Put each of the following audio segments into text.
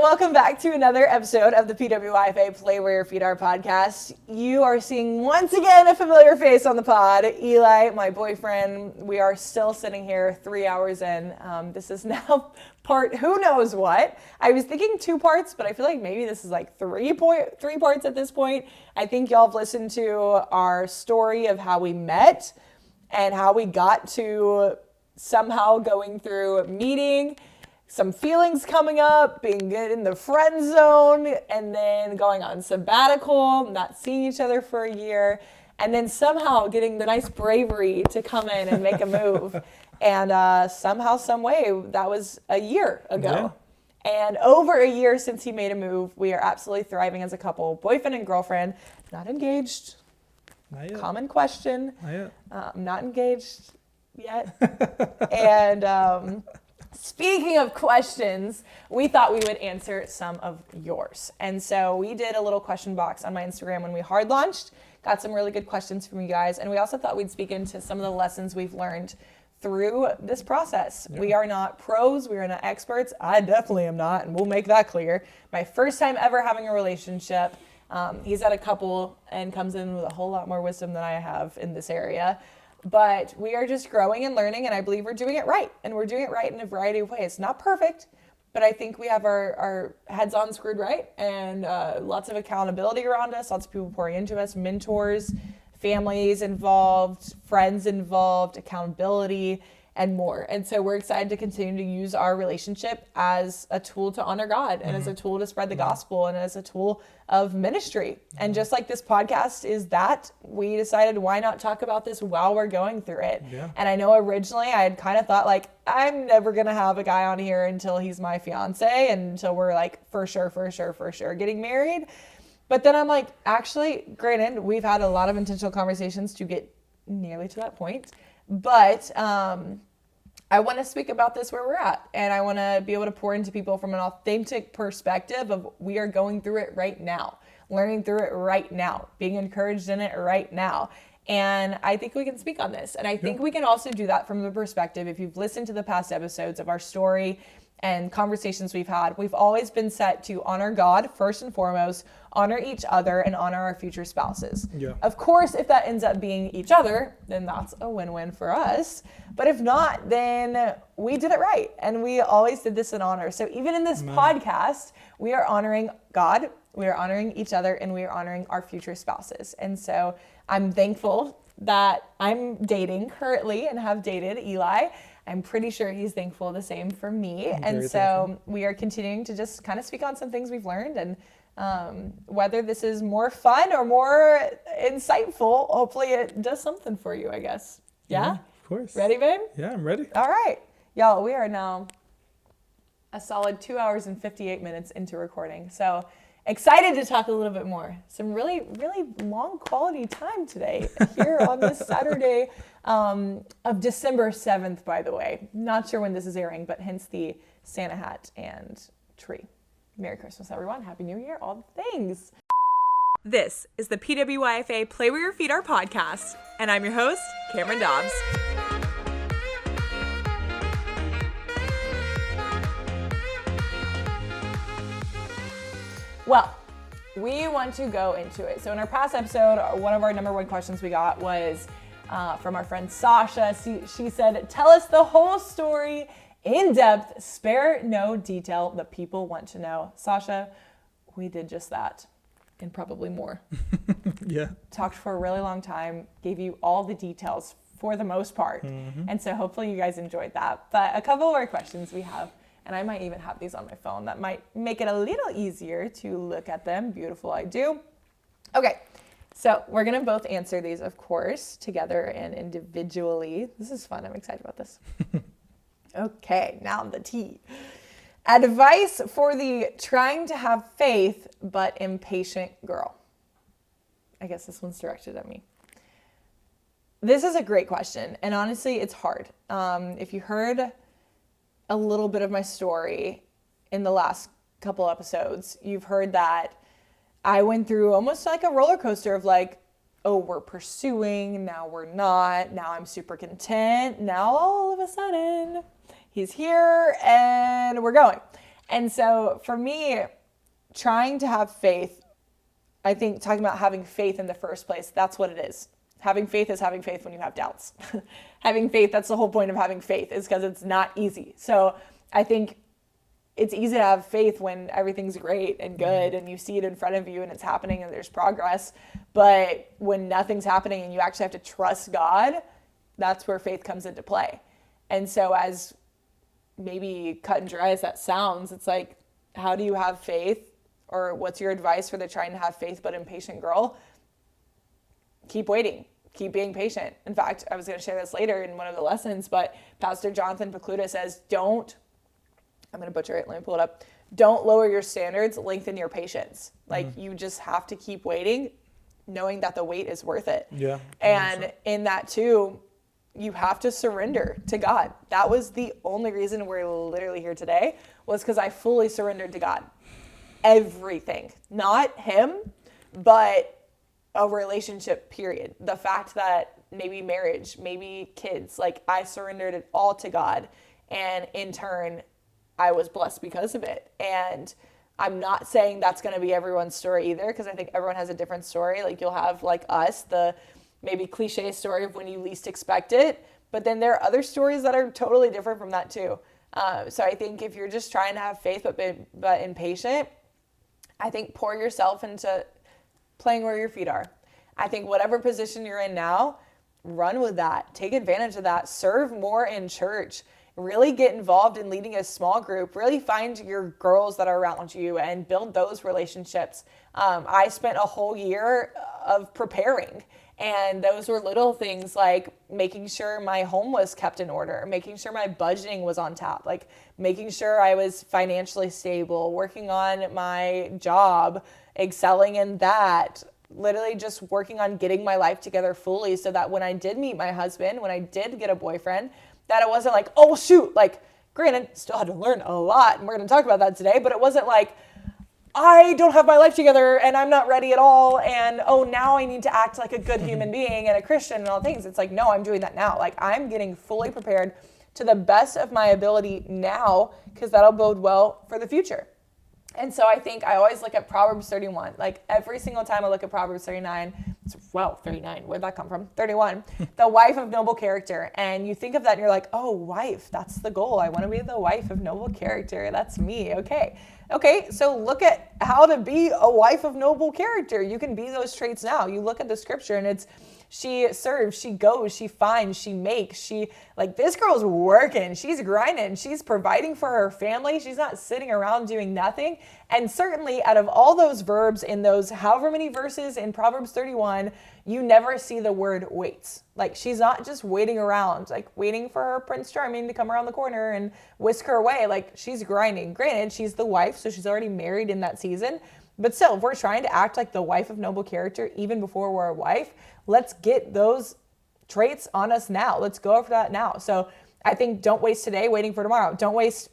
welcome back to another episode of the PWYFA Play Where Your Feet Are podcast. You are seeing once again a familiar face on the pod. Eli, my boyfriend, we are still sitting here 3 hours in. This is now part who knows what. I was thinking 2 parts, but I feel like maybe this is like three parts at this point. I think y'all have listened to our story of how we met and how we got to somehow going through meeting, some feelings coming up, being good in the friend zone, and then going on sabbatical, not seeing each other for a year, and then somehow getting the nice bravery to come in and make a move. And somehow, some way, that was a year ago. Yeah. And over a year since he made a move, we are absolutely thriving as a couple, boyfriend and girlfriend, not engaged. Not yet. Common question. Not yet. Not engaged yet. And speaking of questions, we thought we would answer some of yours. And so we did a little question box on my Instagram when we hard launched, got some really good questions from you guys. And we also thought we'd speak into some of the lessons we've learned through this process. Yeah. We are not pros, we are not experts. I definitely am not, and we'll make that clear. My first time ever having a relationship. He's had a couple and comes in with a whole lot more wisdom than I have in this area. But we are just growing and learning, and I believe we're doing it right. And we're doing it right in a variety of ways. Not perfect, but I think we have our heads on screwed right, and lots of accountability around us, lots of people pouring into us, mentors, families involved, friends involved, accountability, and more. And so we're excited to continue to use our relationship as a tool to honor God and as a tool to spread the gospel and as a tool of ministry. And just like this podcast is that, we decided why not talk about this while we're going through it. Yeah. And I know originally I had kind of thought like, I'm never going to have a guy on here until he's my fiance and until we're like for sure getting married. But then I'm like, actually, granted, we've had a lot of intentional conversations to get nearly to that point. But I want to speak about this where we're at, and I want to be able to pour into people from an authentic perspective of we are going through it right now, learning through it right now, being encouraged in it right now. And I think we can speak on this. And I think we can also do that from the perspective, if you've listened to the past episodes of our story and conversations we've had, we've always been set to honor God first and foremost, honor each other, and honor our future spouses. Yeah. Of course, if that ends up being each other, then that's a win-win for us. But if not, then we did it right. And we always did this in honor. So even in this podcast, we are honoring God, we are honoring each other, and we are honoring our future spouses. And so I'm thankful that I'm dating currently and have dated Eli. I'm pretty sure he's thankful the same for me. And so thankful. We are continuing to just kind of speak on some things we've learned, and whether this is more fun or more insightful, hopefully it does something for you, I guess. Yeah? Of course. Ready, babe? Yeah, I'm ready. All right. Y'all, we are now a solid 2 hours and 58 minutes into recording. So excited to talk a little bit more. Some really, really long quality time today here on this Saturday of December 7th, by the way. Not sure when this is airing, but hence the Santa hat and tree. Merry Christmas, everyone. Happy New Year. All the things. This is the PWYFA Play Where Your Feet Are podcast, and I'm your host, Cameron Dobbs. Well, we want to go into it. So in our past episode, one of our number one questions we got was from our friend Sasha. She said, tell us the whole story in depth, spare no detail that people want to know. Sasha, we did just that and probably more. Yeah. Talked for a really long time, gave you all the details for the most part. Mm-hmm. And so hopefully you guys enjoyed that. But a couple of our questions we have, and I might even have these on my phone. That might make it a little easier to look at them. Beautiful, I do. Okay, so we're going to both answer these, of course, together and individually. This is fun. I'm excited about this. Okay, now the tea. Advice for the trying to have faith but impatient girl. I guess this one's directed at me. This is a great question, and honestly, it's hard. If you heard a little bit of my story in the last couple episodes, you've heard that I went through almost like a roller coaster of like, oh, we're pursuing, now we're not, now I'm super content, now all of a sudden he's here and we're going. And so for me, trying to have faith, I think talking about having faith in the first place, that's what it is. Having faith is having faith when you have doubts. Having faith, that's the whole point of having faith, is because it's not easy. So I think it's easy to have faith when everything's great and good and you see it in front of you and it's happening and there's progress. But when nothing's happening and you actually have to trust God, that's where faith comes into play. And so as maybe cut and dry as that sounds, it's like, how do you have faith? Or what's your advice for the trying to have faith but impatient girl? Keep waiting. Keep being patient. In fact, I was going to share this later in one of the lessons, but Pastor Jonathan Pokluda says, I'm going to butcher it. Let me pull it up. Don't lower your standards, lengthen your patience. Like you just have to keep waiting, knowing that the wait is worth it. Yeah. And in that too, you have to surrender to God. That was the only reason we're literally here today, was because I fully surrendered to God. Everything. Not him, but a relationship, period. The fact that maybe marriage, maybe kids, like I surrendered it all to God. And in turn, I was blessed because of it. And I'm not saying that's going to be everyone's story either, because I think everyone has a different story. Like you'll have, like us, the maybe cliche story of when you least expect it. But then there are other stories that are totally different from that too. So I think if you're just trying to have faith but impatient, I think pour yourself into playing where your feet are. I think whatever position you're in now, run with that. Take advantage of that. Serve more in church. Really get involved in leading a small group. Really find your girls that are around you and build those relationships. I spent a whole year of preparing, and those were little things like making sure my home was kept in order, making sure my budgeting was on tap, like making sure I was financially stable, working on my job, excelling in that, literally just working on getting my life together fully so that when I did meet my husband, when I did get a boyfriend, that it wasn't like, oh shoot, like granted, still had to learn a lot and we're going to talk about that today, but it wasn't like, I don't have my life together and I'm not ready at all. And oh, now I need to act like a good human being and a Christian and all things. It's like, no, I'm doing that now. Like I'm getting fully prepared to the best of my ability now, because that'll bode well for the future. And so I think I always look at Proverbs 31. Like every single time I look at Proverbs 39, 39, where'd that come from? 31, the wife of noble character. And you think of that and you're like, oh, wife, that's the goal. I want to be the wife of noble character. That's me. Okay, so look at how to be a wife of noble character. You can be those traits now. You look at the scripture and it's, she serves, she goes, she finds, she makes, this girl's working, she's grinding, she's providing for her family, she's not sitting around doing nothing. And certainly out of all those verbs in those however many verses in Proverbs 31, you never see the word waits. Like she's not just waiting around, like waiting for her Prince Charming to come around the corner and whisk her away. Like she's grinding. Granted, she's the wife, so she's already married in that season. But still, if we're trying to act like the wife of noble character, even before we're a wife, let's get those traits on us now. Let's go after that now. So I think don't waste today waiting for tomorrow. Don't waste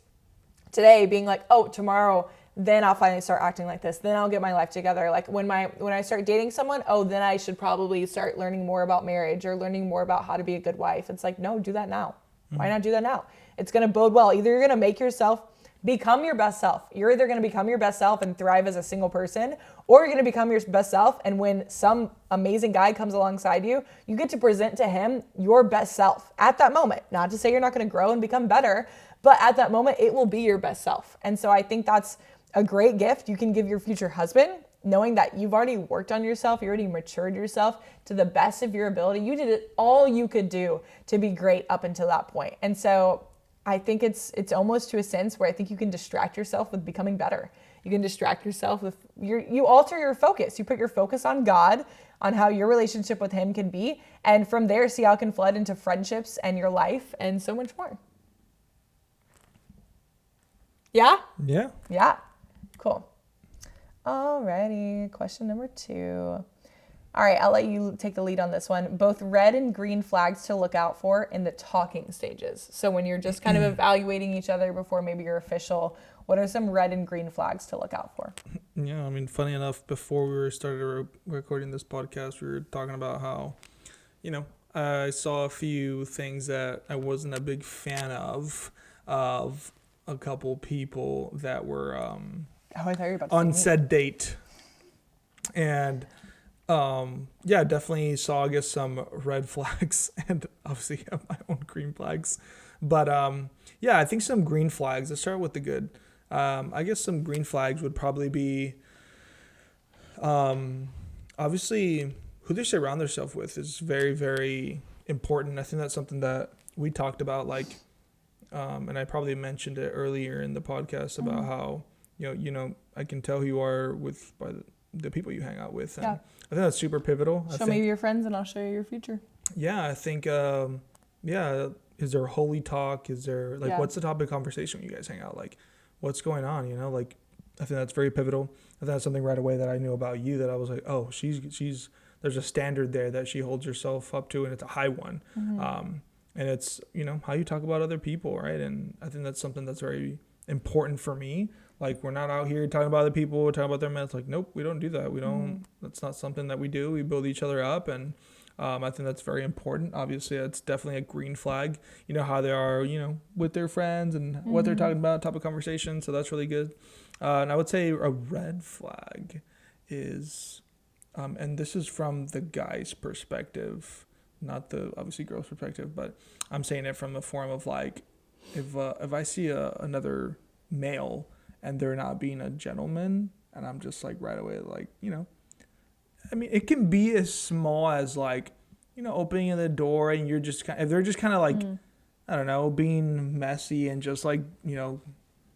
today being like, oh, tomorrow, then I'll finally start acting like this. Then I'll get my life together. Like when I start dating someone, oh, then I should probably start learning more about marriage or learning more about how to be a good wife. It's like, no, do that now. Why not do that now? It's going to bode well. Either you're going to make yourself become your best self. You're either going to become your best self and thrive as a single person, or you're going to become your best self. And when some amazing guy comes alongside you, you get to present to him your best self at that moment. Not to say you're not going to grow and become better, but at that moment, it will be your best self. And so I think that's a great gift you can give your future husband, knowing that you've already worked on yourself, you already matured yourself to the best of your ability. You did it all you could do to be great up until that point. And so I think it's almost to a sense where I think you can distract yourself with becoming better. You can distract yourself with, you alter your focus. You put your focus on God, on how your relationship with him can be. And from there, see how it can flood into friendships and your life and so much more. Yeah? Yeah. Yeah. Cool. Alrighty. Question number 2. All right, I'll let you take the lead on this one. Both red and green flags to look out for in the talking stages. So when you're just kind of evaluating each other before maybe you're official, what are some red and green flags to look out for? Yeah, I mean, funny enough, before we started recording this podcast, we were talking about how, I saw a few things that I wasn't a big fan of a couple people that were Oh, I thought you were about to on say me. said date. And yeah, definitely saw, I guess, some red flags and obviously have my own green flags. But yeah, I think some green flags. Let's start with the good. I guess some green flags would probably be obviously who they surround themselves with is very, very important. I think that's something that we talked about, like, and I probably mentioned it earlier in the podcast about how, you know, I can tell who you are by the people you hang out with. And Yeah. I think that's super pivotal. Show me your friends and I'll show you your future. Yeah, I think, yeah, is there holy talk? Is there, like, what's the topic of conversation when you guys hang out? Like, what's going on, you know? Like, I think that's very pivotal. I think that's something right away that I knew about you that I was like, oh, she's there's a standard there that she holds herself up to, and it's a high one. And it's, you know, how you talk about other people, right? And I think that's something that's very important for me. Like, we're not out here talking about other people, talking about their mess. Like, nope, we don't do that. We don't, that's not something that we do. We build each other up. And I think that's very important. Obviously, it's definitely a green flag. You know, how they are, you know, with their friends and what they're talking about, topic of conversation. So that's really good. And I would say a red flag is, and this is from the guy's perspective, not the obviously girl's perspective, but I'm saying it from the form of, like, if I see another male and they're not being a gentleman, and I'm just like right away, like, you know, I mean, it can be as small as, like, you know, opening the door and you're just if they're just kind of like, I don't know, being messy and just like, you know,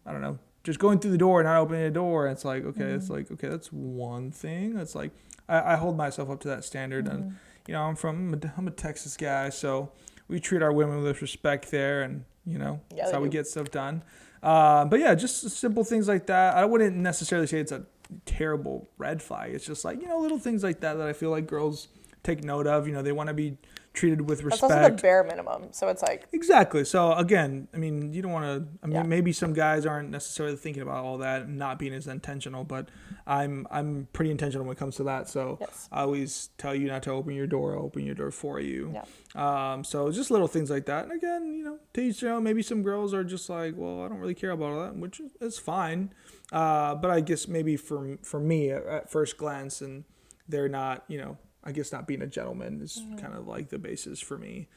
I don't know, just going through the door and not opening the door. It's like, okay, it's like, okay, that's one thing. It's like, I hold myself up to that standard. And, you know, I'm a Texas guy, so we treat our women with respect there, and, you know, that's how we get stuff done. But yeah, just simple things like that. I wouldn't necessarily say it's a terrible red flag. It's just like, you know, little things like that I feel like girls take note of. You know, they want to be treated with respect. That's also the bare minimum. So it's like, exactly. So again, I mean, you don't want to, I mean, Yeah. maybe some guys aren't necessarily thinking about all that and not being as intentional, but I'm pretty intentional when it comes to that. So Yes. I always tell you not to open your door, I'll open your door for you. Yeah. So just little things like that. And again, you know, to each their own. Maybe some girls are just like, well, I don't really care about all that, which is fine. But I guess maybe for me at first glance, and they're not, you know, I guess not being a gentleman is kind of like the basis for me.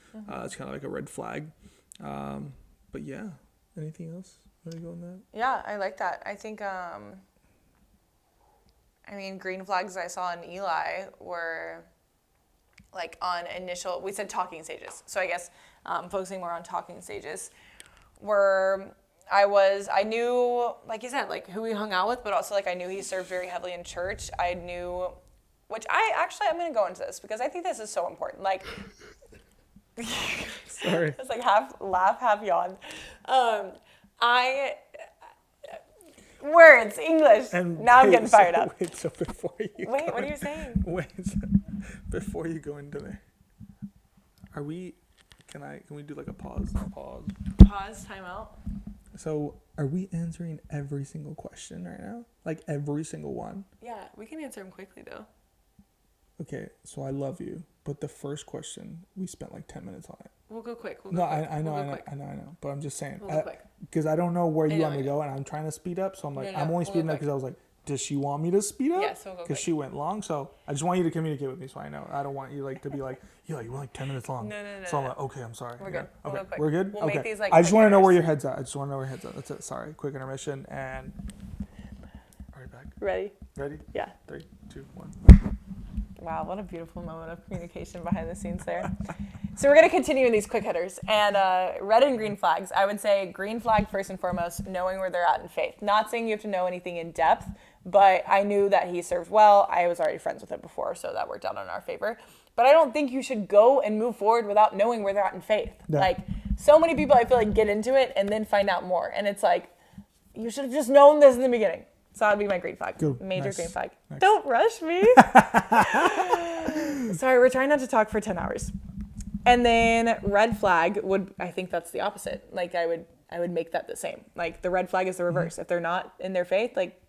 It's kind of like a red flag. But yeah, anything else? Want to go on that? Yeah, I like that. I think, I mean, green flags I saw in Eli were like on initial, we said talking stages. So I guess focusing more on talking stages were, I knew, like you said, like who he hung out with, but also like I knew he served very heavily in church. I knew, which I'm going to go into this because I think this is so important. Like, Sorry. it's like half laugh, half yawn. Words, English. And now I'm getting fired up. Wait, so before you Wait, what are you saying? Wait, before you go into there, can we do like a pause? Pause, time out. So are we answering every single question right now? Like every single one? Yeah, we can answer them quickly though. Okay, so I love you, but the first question, we spent like 10 minutes on it. We'll go quick. I know. But I'm just saying, We'll go quick. because I don't know where you I know, want me to I know. go, and I'm trying to speed up. So I'm like, No, I'm only we'll speeding go up because I was like, does she want me to speed up? Yes, we'll go Because quick. she went long. So I just want you to communicate with me so I know. I don't want you like to be like, yeah, you went like 10 minutes long. No. So I'm like, okay, I'm sorry. We're Yeah. good. We'll Okay, go quick. we're good. We'll Okay. make these, like, I just quick want to know where hitters. your head's at. That's it. Sorry. Quick intermission and. All right, back. Ready? Ready? Yeah. 3, 2, 1. Wow, what a beautiful moment of communication behind the scenes there. So we're going to continue in these quick hitters. And red and green flags. I would say green flag first and foremost, knowing where they're at in faith. Not saying you have to know anything in depth, but I knew that he served well. I was already friends with him before, so that worked out in our favor. But I don't think you should go and move forward without knowing where they're at in faith. Yeah. Like, so many people I feel like get into it and then find out more. And it's like, you should have just known this in the beginning. So that would be my green flag. Good. Major Nice. green flag. Nice. Don't rush me. Sorry, we're trying not to talk for 10 hours. And then red flag I think that's the opposite. Like I would make that the same. Like the red flag is the reverse. If they're not in their faith, like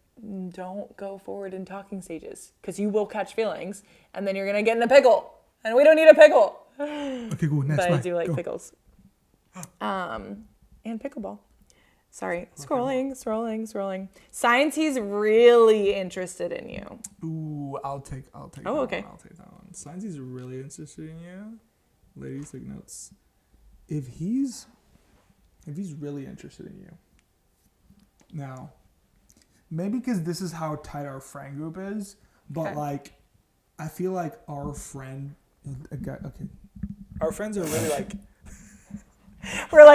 don't go forward in talking stages because you will catch feelings and then you're going to get in a pickle. And we don't need a pickle. Okay, cool. Next But I slide. do like Go. pickles. And pickleball. Sorry, scrolling. Signs he's really interested in you. Ooh, I'll take. Oh, that okay. One. I'll take that one. Signs he's really interested in you. Ladies, take notes. If he's really interested in you. Now, maybe because this is how tight our friend group is, but Okay. like, I feel like our friends are really like. We're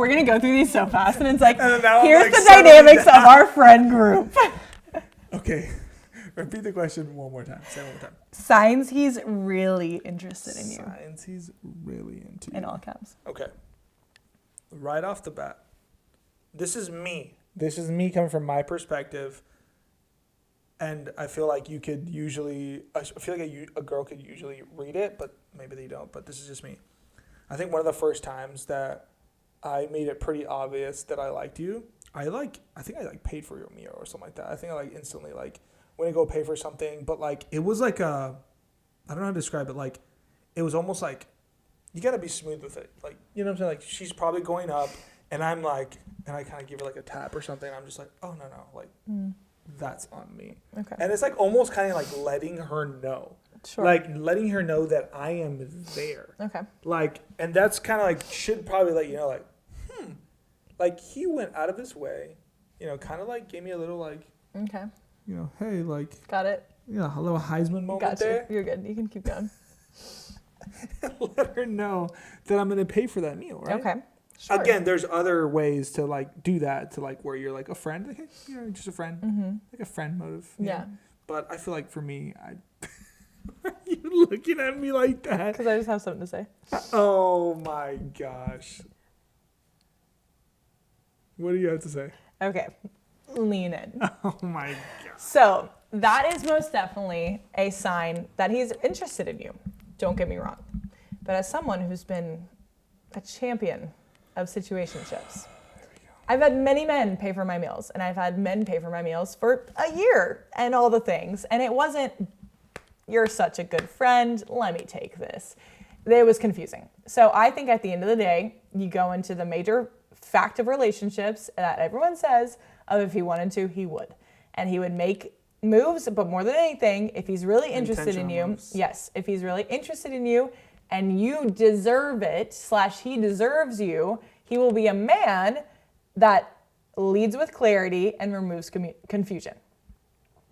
gonna go through these so fast, and it's like, And now I'm, here's like, the settling dynamics of down. our friend group. Okay, repeat the question one more time. Say it one more time. Signs he's really interested in you. Signs he's really into you. In all caps. Okay. Right off the bat, this is me. This is me coming from my perspective, and I feel like a girl could usually read it, but maybe they don't. But this is just me. I think one of the first times that I made it pretty obvious that I liked you, I think I paid for your meal or something like that. I think I instantly went to go pay for something, but it was I don't know how to describe it. It was almost like you gotta be smooth with it. You know what I'm saying? She's probably going up, and I'm and I kind of give her a tap or something. And I'm just oh no, that's on me. Okay. And it's almost kind of letting her know. Sure. Letting her know that I am there. Okay. And that's kind of should probably let you know, he went out of his way, kind of gave me a little Okay. Hey, Got it. a little Heisman moment Got you. there. You're good. You can keep going. Let her know that I'm going to pay for that meal, right? Okay. Sure. Again, there's other ways to do that, to where you're a friend, hey, just a friend, Mm-hmm. a friend motive. Yeah. But I feel for me, are you looking at me like that? Because I just have something to say. Oh my gosh. What do you have to say? Okay. Lean in. Oh my god. So that is most definitely a sign that he's interested in you. Don't get me wrong. But as someone who's been a champion of situationships, I've had many men pay for my meals, and I've had men pay for my meals for a year and all the things. And it wasn't, you're such a good friend, let me take this. It was confusing. So I think at the end of the day, you go into the major fact of relationships that everyone says of if he wanted to, he would. And he would make moves, but more than anything, if he's really interested in you, moves. yes, if he's really interested in you and you deserve it, / he deserves you, he will be a man that leads with clarity and removes confusion.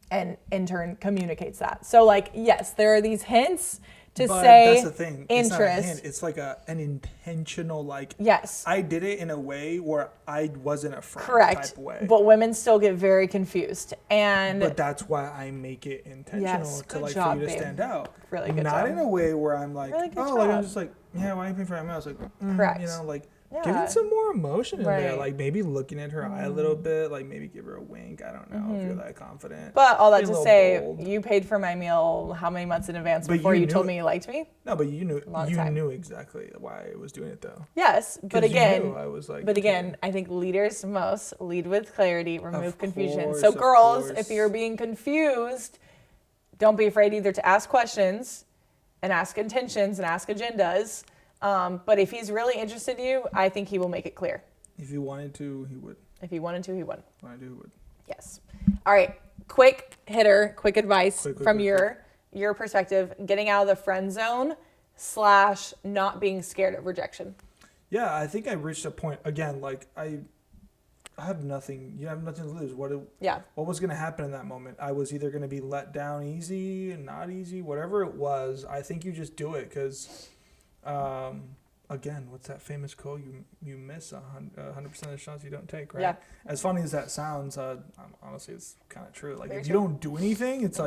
And in turn communicates that. So yes, there are these hints to but say that's the thing. It's interest. not a hint. It's an intentional Yes. I did it in a way where I wasn't a friend Correct. type of way. But women still get very confused. And But that's why I make it intentional Yes, to good for job, you to babe. stand out. Really good Not job. in a way where I'm Really good oh, I'm job. just yeah, why are you paying for my meal? I was Correct. Give Yeah. it some more emotion in there. Right. Maybe looking at her eye a little bit, maybe give her a wink. I don't know if you're that confident. But all that Be a to little say, bold. you paid for my meal how many months in advance But before you you told knew me you liked me? No, but you Long time. knew exactly why I was doing it though. Yes, but 'Cause you again, knew I was but again, I think leaders most lead with clarity, remove Of confusion. course, So of girls, course. if you're being confused, don't be afraid either to ask questions and ask intentions and ask agendas. But if he's really interested in you, I think he will make it clear. If he wanted to, he would. If he wanted to, he would. Wanted to, he would. Yes. All right. Quick hitter, quick advice Quick, from your perspective, getting out of the friend zone / not being scared of rejection. Yeah, I think I reached a point again. I have nothing. You have nothing to lose. What was going to happen in that moment? I was either going to be let down easy and not easy, whatever it was. I think you just do it because, again, what's that famous quote? You miss 100% of the shots you don't take, right? Yeah. As funny as that sounds, honestly, it's kind of true. Very If true. you don't do anything, it's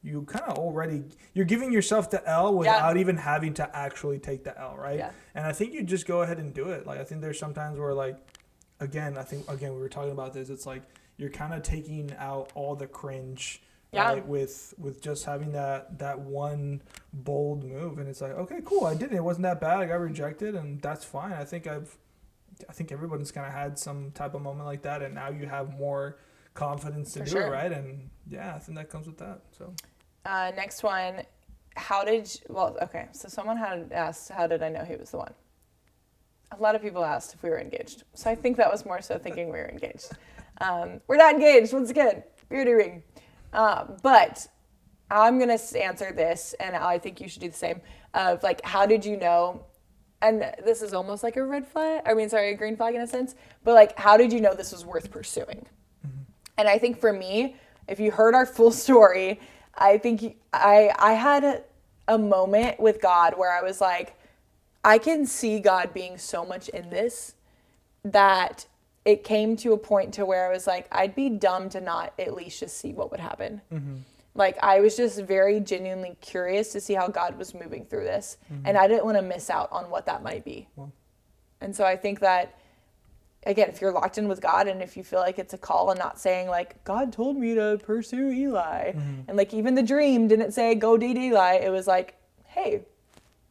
you kind of you're giving yourself the L without even having to actually take the L, right? Yeah. And I think you just go ahead and do it. I think there's sometimes where again, we were talking about this. It's you're kind of taking out all the cringe, right? With just having that one bold move, and it's okay, cool, I did it. It wasn't that bad. I got rejected, and that's fine. I think everybody's kind of had some type of moment like that, and now you have more confidence to do it, right? And yeah, I think that comes with that. So, next one, so someone had asked, how did I know he was the one? A lot of people asked if we were engaged. So I think that was more so thinking we were engaged. We're not engaged, once again, beardy ring. But I'm going to answer this, and I think you should do the same, of like, how did you know? And this is almost like a a green flag in a sense, but like, how did you know this was worth pursuing? Mm-hmm. And I think for me, if you heard our full story, I think I had a moment with God where I was like, I can see God being so much in this that it came to a point to where I was like, I'd be dumb to not at least just see what would happen. Mm-hmm. Like, I was just very genuinely curious to see how God was moving through this. Mm-hmm. And I didn't want to miss out on what that might be. Well. And so I think that, again, if you're locked in with God and if you feel like it's a call and not saying like, God told me to pursue Eli. Mm-hmm. And like, even the dream didn't say, go date Eli. It was like, hey,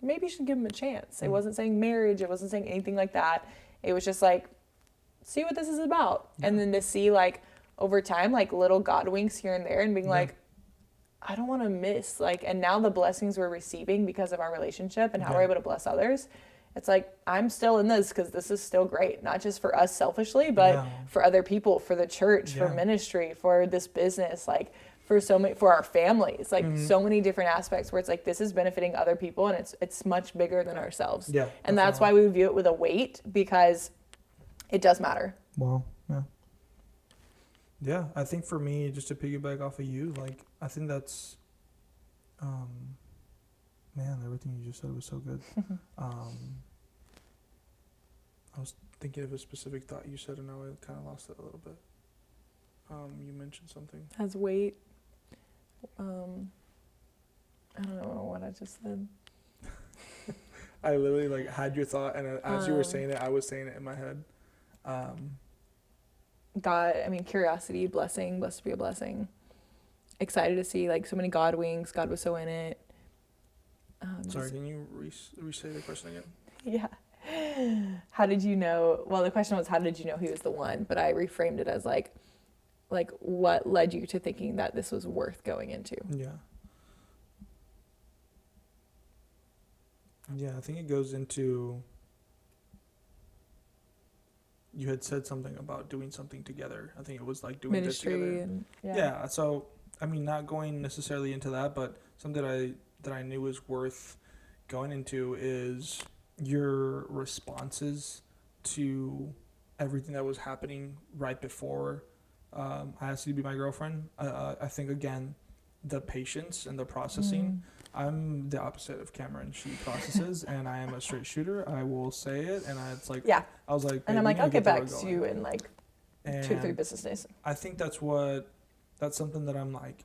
maybe you should give him a chance. Mm-hmm. It wasn't saying marriage. It wasn't saying anything like that. It was just like, see what this is about. Yeah. And then to see like over time, like little God winks here and there and being like, I don't want to miss, like, and now the blessings we're receiving because of our relationship and how we're able to bless others, it's like, I'm still in this because this is still great, not just for us selfishly, but for other people, for the church, for ministry, for this business, like for so many, for our families, like so many different aspects where it's like, this is benefiting other people and it's much bigger than ourselves. Yeah. And that's why we view it with a weight, because it does matter. Wow. Yeah. Yeah, I think for me, just to piggyback off of you, like, I think that's, man, everything you just said was so good. I was thinking of a specific thought you said, and now I kind of lost it a little bit. You mentioned something. Has weight. I don't know what I just said. I literally, like, had your thought, and as you were saying it, I was saying it in my head. God, curiosity, blessing, blessed to be a blessing. Excited to see, like, so many God winks. God was so in it. Sorry, can you re-say the question again? Yeah. How did you know? Well, the question was, how did you know he was the one? But I reframed it as, like, what led you to thinking that this was worth going into? Yeah. Yeah, I think it goes into... You had said something about doing something together. I think it was like doing ministry this together. And, yeah. So, not going necessarily into that, but something that I knew was worth going into is your responses to everything that was happening right before I asked you to be my girlfriend. I think, again, the patience and the processing. I'm the opposite of Cameron. She processes, and I am a straight shooter. I will say it, and I was like, and I'm like, I'll get back to you in like 2 or 3 business days. I think that's something that I'm like,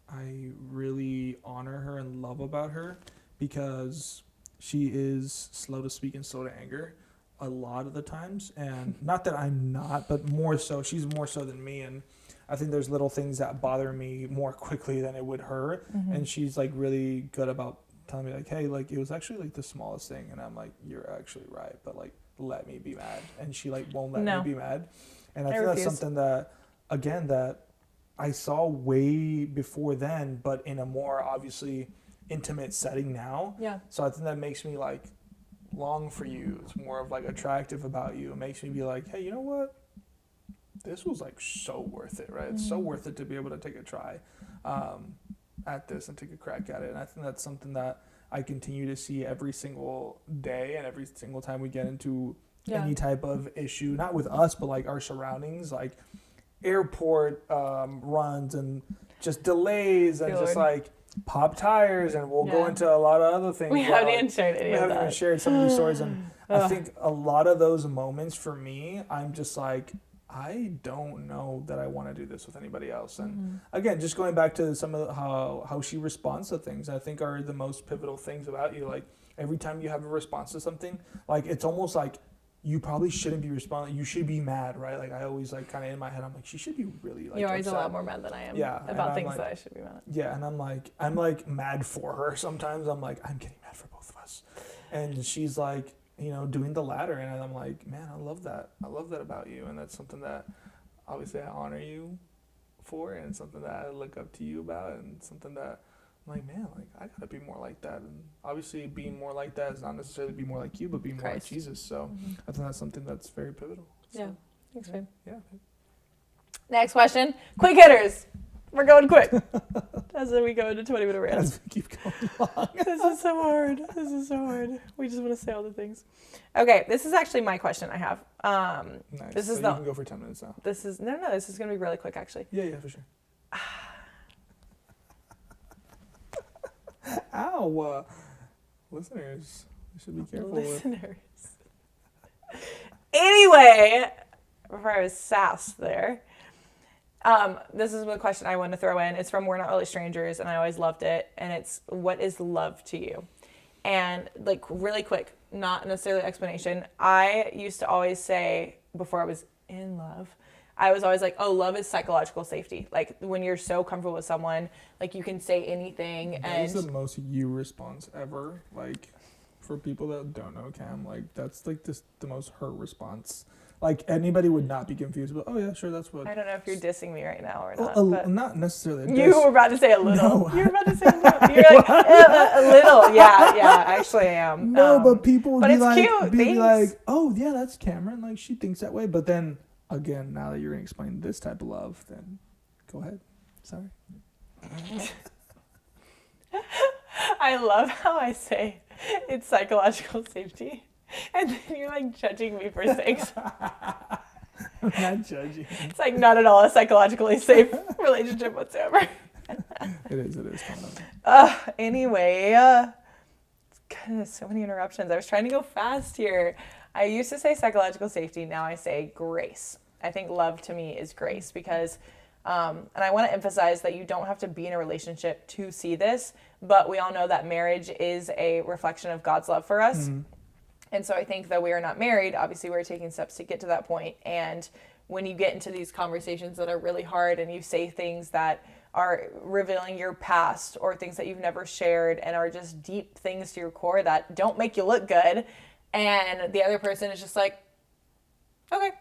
I really honor her and love about her, because she is slow to speak and slow to anger a lot of the times, and not that I'm not, but more so, she's more so than me, and I think there's little things that bother me more quickly than it would her. Mm-hmm. And she's like really good about telling me like, hey, like it was actually like the smallest thing. And I'm like, you're actually right. But like, let me be mad. And she like won't let me be mad. And I feel that's something that, again, that I saw way before then, but in a more obviously intimate setting now. Yeah. So I think that makes me like long for you. It's more of like attractive about you. It makes me be like, hey, you know what? This was like so worth it, right? It's so worth it to be able to take a try at this and take a crack at it. And I think that's something that I continue to see every single day and every single time we get into any type of issue, not with us, but like our surroundings, like airport runs and just delays and just like pop tires, and we'll go into a lot of other things. We haven't even shared any of that. We haven't even shared some of these stories, and I think a lot of those moments for me, I'm just like, I don't know that I want to do this with anybody else. And again, just going back to some of how she responds to things, I think are the most pivotal things about you. Like every time you have a response to something, like it's almost like you probably shouldn't be responding. You should be mad, right? Like I always like kind of in my head, I'm like, she should be really like. You're always upset. A lot more mad than I am. Yeah, about things like, that I should be mad at. Yeah, and I'm like mad for her. Sometimes I'm like, I'm getting mad for both of us, and she's like, doing the latter, and I'm like, man, I love that. I love that about you, and that's something that obviously I honor you for, and it's something that I look up to you about, and something that I'm like, man, like I gotta be more like that. And obviously being more like that is not necessarily be more like you, but be more like Jesus. So I think that's something that's very pivotal. So, yeah. Thanks, babe. Yeah. Next question. Quick hitters. We're going quick. As we go into 20-minute rants. As we keep going along. This is so hard. This is so hard. We just want to say all the things. Okay, this is actually my question I have. Nice. This is so you can go for 10 minutes now. This is no. This is gonna be really quick, actually. Yeah, for sure. Ow, listeners, you should be careful. Listeners. Anyway, before I was sassed there. This is a question I want to throw in. It's from We're Not Really Strangers, and I always loved it. And it's, what is love to you? And like really quick, not necessarily explanation. I used to always say, before I was in love, I was always like, oh, love is psychological safety. Like when you're so comfortable with someone, like you can say anything. That is the most you response ever. Like for people that don't know Cam, like that's like the most her response. Like anybody would not be confused, but oh yeah, sure, that's what. I don't know if you're dissing me right now or not. But not necessarily. You were about to say a little. No. You were about to say a little. You're like a little. Yeah. Actually, I am. No, but people would be like, cute. be like, oh yeah, that's Cameron. Like she thinks that way. But then again, now that you're gonna explain this type of love, then go ahead. Sorry. I love how I say it's psychological safety. And then you're like judging me for things. I'm not judging. It's like not at all a psychologically safe relationship whatsoever. It is. Calm down. Anyway, goodness, so many interruptions. I was trying to go fast here. I used to say psychological safety. Now I say grace. I think love to me is grace because, and I want to emphasize that you don't have to be in a relationship to see this, but we all know that marriage is a reflection of God's love for us. Mm-hmm. And so I think that we are not married. Obviously, we're taking steps to get to that point. And when you get into these conversations that are really hard and you say things that are revealing your past or things that you've never shared and are just deep things to your core that don't make you look good, and the other person is just like, okay,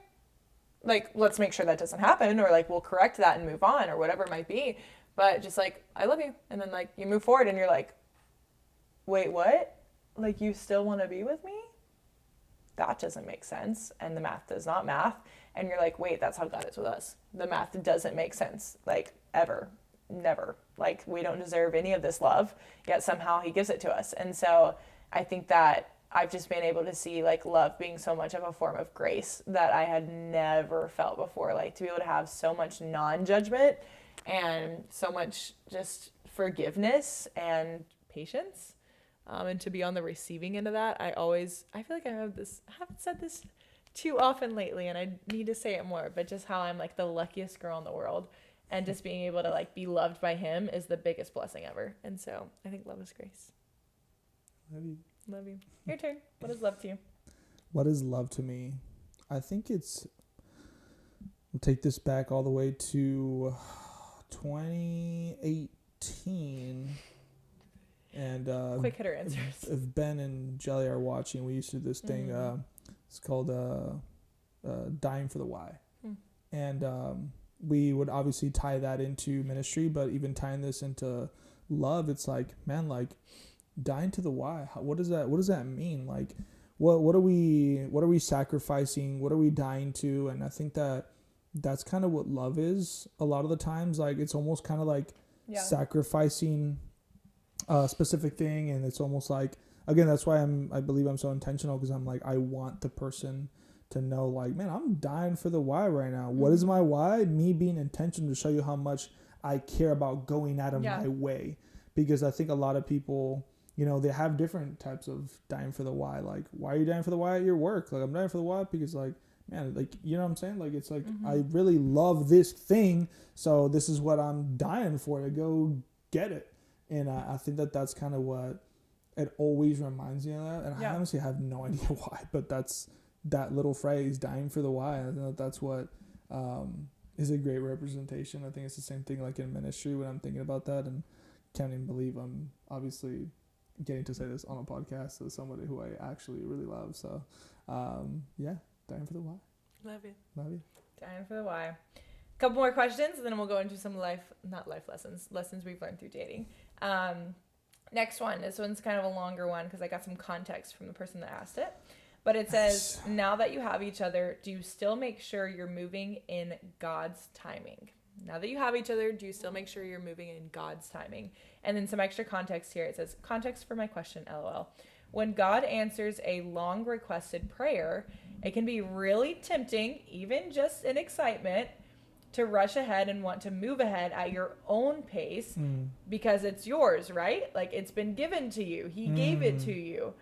like, let's make sure that doesn't happen, or like, we'll correct that and move on, or whatever it might be. But just like, I love you. And then like, you move forward and you're like, wait, what? Like, you still want to be with me? That doesn't make sense, and the math does not math, and you're like, wait, that's how God is with us. The math doesn't make sense, like, ever, never. Like, we don't deserve any of this love, yet somehow he gives it to us. And so I think that I've just been able to see, like, love being so much of a form of grace that I had never felt before. Like, to be able to have so much non-judgment and so much just forgiveness and patience. And to be on the receiving end of that, I feel like I haven't said this too often lately, and I need to say it more, but just how I'm like the luckiest girl in the world, and just being able to like be loved by him is the biggest blessing ever. And so I think love is grace. Love you. Your turn. What is love to you? What is love to me? I think we'll take this back all the way to 2018. And quick hitter answers. If Ben and Jelly are watching, we used to do this thing. It's called Dying for the Why. And we would obviously tie that into ministry, but even tying this into love, it's like, man, like dying to the why. What does that mean? Like, what are we sacrificing? What are we dying to? And I think that's kind of what love is. A lot of the times, like it's almost kind of like sacrificing a specific thing, and it's almost like, again, that's why I believe I'm so intentional, because I'm like, I want the person to know, like, man, I'm dying for the why right now. What is my why? Me being intentional to show you how much I care about going out of my way. Because I think a lot of people, you know, they have different types of dying for the why. Like, why are you dying for the why at your work? Like, I'm dying for the why because, like, man, like, you know what I'm saying? Like, it's like, I really love this thing, so this is what I'm dying for, to go get it. And I think that's kind of what it always reminds me of that. And I honestly have no idea why, but that's that little phrase, dying for the why. I know that's what is a great representation. I think it's the same thing like in ministry when I'm thinking about that, and can't even believe I'm obviously getting to say this on a podcast with somebody who I actually really love. So, dying for the why. Love you. Love you. Dying for the why. couple more questions, and then we'll go into some not life lessons we've learned through dating. Next one. This one's kind of a longer one because I got some context from the person that asked it. But it says, now that you have each other, do you still make sure you're moving in God's timing? Now that you have each other, do you still make sure you're moving in God's timing? And then some extra context here. It says, context for my question, LOL. When God answers a long requested prayer, it can be really tempting, even just in excitement, to rush ahead and want to move ahead at your own pace because it's yours, right? Like it's been given to you. He gave it to you.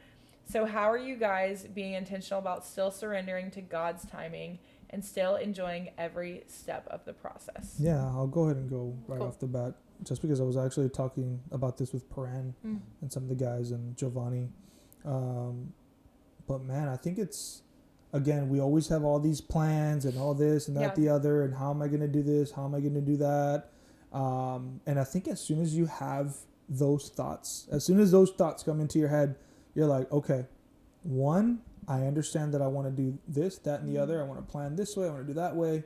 So how are you guys being intentional about still surrendering to God's timing and still enjoying every step of the process? Yeah, I'll go ahead and go right off the bat, just because I was actually talking about this with Paran and some of the guys and Giovanni. But man, I think it's, again, we always have all these plans and all this and that, the other, and how am I going to do this? How am I going to do that? And I think as soon as you have those thoughts, as soon as those thoughts come into your head, you're like, okay, one, I understand that I want to do this, that, and the other. I want to plan this way. I want to do that way.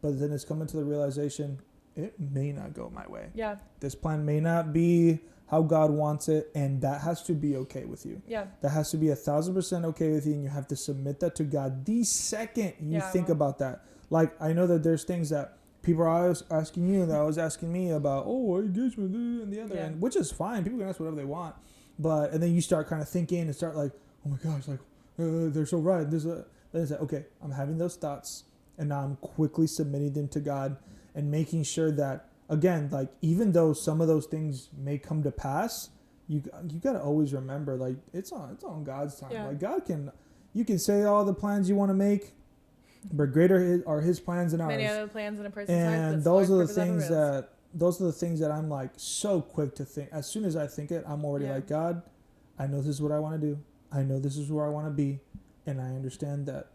But then it's coming to the realization, it may not go my way. Yeah. This plan may not be how God wants it, and that has to be okay with you. Yeah. That has to be 1,000% okay with you, and you have to submit that to God the second you think about that. Like, I know that there's things that people are always asking you, that I was asking me about, engagement, and the other, and which is fine. People can ask whatever they want. But, and then you start kind of thinking and start like, oh my gosh, like, they're so right. Then it's like, okay, I'm having those thoughts, and now I'm quickly submitting them to God and making sure that, again, like, even though some of those things may come to pass, you got to always remember, like, it's on God's time. Like, you can say all the plans you want to make, but greater are his plans than ours. Many other plans in a person's life. And those are the things that I'm like so quick to think. As soon as I think it, I'm already like, God, I know this is what I want to do. I know this is where I want to be, and I understand that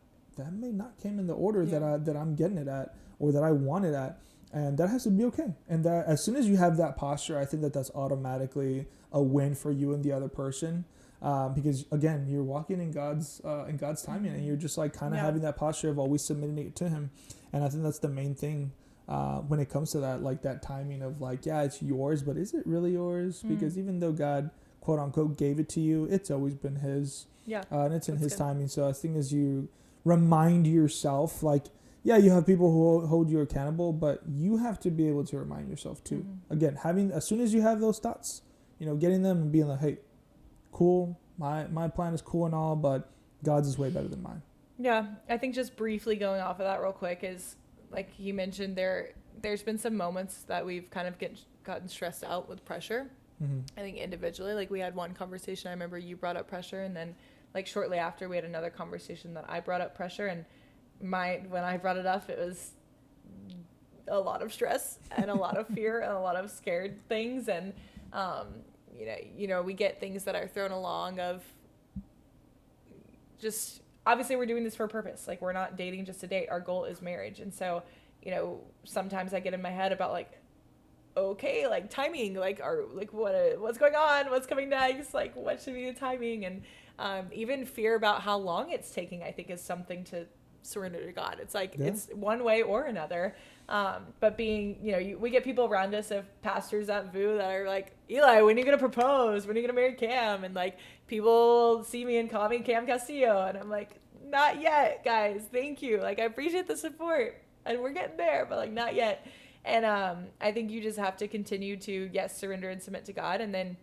may not come in the order that I'm getting it at or that I want it at. And that has to be okay. And that as soon as you have that posture, I think that that's automatically a win for you and the other person. Because again, you're walking in God's timing, and you're just like kind of having that posture of always submitting it to Him. And I think that's the main thing when it comes to that, like that timing of like, yeah, it's yours, but is it really yours? Because even though God, quote unquote, gave it to you, it's always been His. Yeah. And it's in His timing. So I think as you remind yourself, like, yeah, you have people who hold you accountable, but you have to be able to remind yourself too. Again, as soon as you have those thoughts, getting them and being like, hey, cool, my plan is cool and all, but God's is way better than mine. Yeah, I think just briefly going off of that real quick is, like you mentioned, there's been some moments that we've kind of gotten stressed out with pressure. I think individually, like we had one conversation, I remember you brought up pressure, and then like shortly after we had another conversation that I brought up pressure, and when I brought it up, it was a lot of stress and a lot of fear and a lot of scared things. And, we get things that are thrown along of just, obviously we're doing this for a purpose. Like, we're not dating just to date. Our goal is marriage. And so, sometimes I get in my head about like, okay, like timing, like what's going on? What's coming next? Like, what should be the timing? And even fear about how long it's taking, I think, is something to surrender to God. It's like, it's one way or another. But being, we get people around us of pastors at VU that are like, Eli, when are you going to propose? When are you going to marry Cam? And like, people see me and call me Cam Castillo. And I'm like, not yet, guys. Thank you. Like, I appreciate the support and we're getting there, but like, not yet. And I think you just have to continue to, surrender and submit to God, and then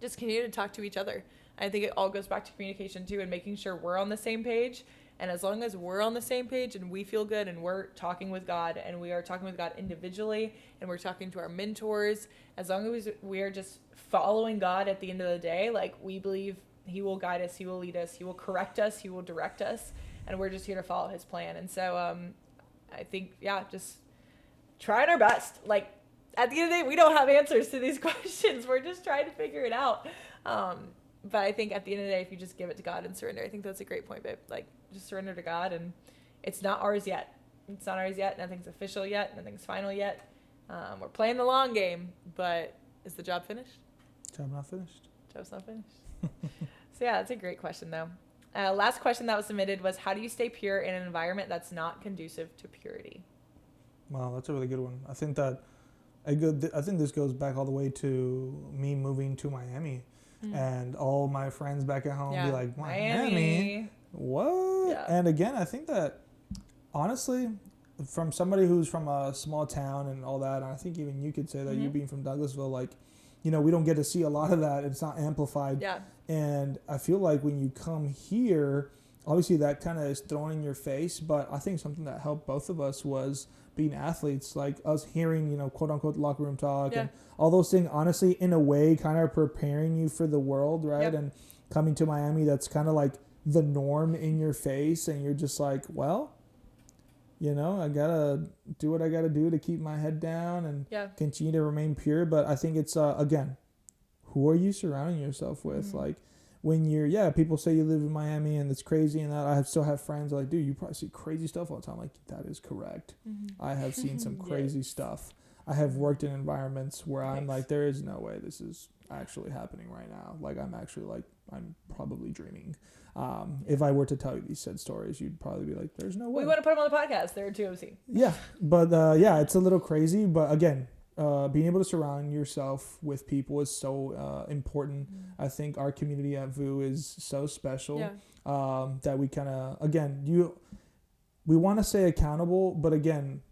just continue to talk to each other. I think it all goes back to communication too, and making sure we're on the same page. And as long as we're on the same page and we feel good and we're talking with God, and we are talking with God individually, and we're talking to our mentors, as long as we are just following God at the end of the day, like, we believe He will guide us, He will lead us, He will correct us, He will direct us, and we're just here to follow His plan. And so I think, just trying our best. Like, at the end of the day, we don't have answers to these questions. We're just trying to figure it out. But I think at the end of the day, if you just give it to God and surrender, I think that's a great point, babe. Like, just surrender to God, and it's not ours yet. It's not ours yet. Nothing's official yet. Nothing's final yet. We're playing the long game, but is the job finished? Job not finished. Job's not finished. So that's a great question, though. Last question that was submitted was, how do you stay pure in an environment that's not conducive to purity? Wow, that's a really good one. I think this goes back all the way to me moving to Miami, and all my friends back at home be like, Miami, what? Yeah. And again, I think that honestly, from somebody who's from a small town and all that, and I think even you could say that you being from Douglasville, like, you know, we don't get to see a lot of that. It's not amplified. Yeah. And I feel like when you come here, obviously that kind of is thrown in your face, but I think something that helped both of us was being athletes, like us hearing, you know, quote unquote locker room talk and all those things, honestly, in a way, kind of preparing you for the world, right? Yep. And coming to Miami, that's kind of like the norm in your face, and you're just like, well, you know, I gotta do what I gotta do to keep my head down and continue to remain pure. But I think it's, again, who are you surrounding yourself with? Like, when you're, people say you live in Miami and it's crazy and that. I still have friends like, dude, you probably see crazy stuff all the time. Like, that is correct. I have seen some crazy stuff. I have worked in environments where I'm like, there is no way this is actually happening right now. Like, I'm probably dreaming. If I were to tell you these said stories, you'd probably be like, there's no way. We want to put them on the podcast. They're too OC. Yeah. But, it's a little crazy. But again, being able to surround yourself with people is so important. I think our community at VU is so special that we kind of, again, we want to stay accountable, but again,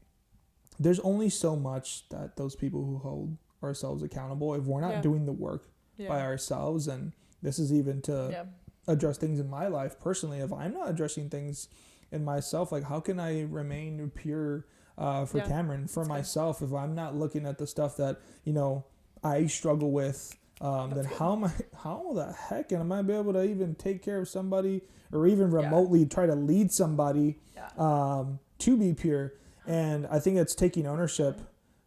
there's only so much that those people who hold ourselves accountable, if we're not doing the work by ourselves, and this is even to address things in my life personally, if I'm not addressing things in myself, like how can I remain pure for Cameron, for myself, if I'm not looking at the stuff that, you know, I struggle with, then how the heck am I be able to even take care of somebody or even remotely try to lead somebody to be pure? And I think it's taking ownership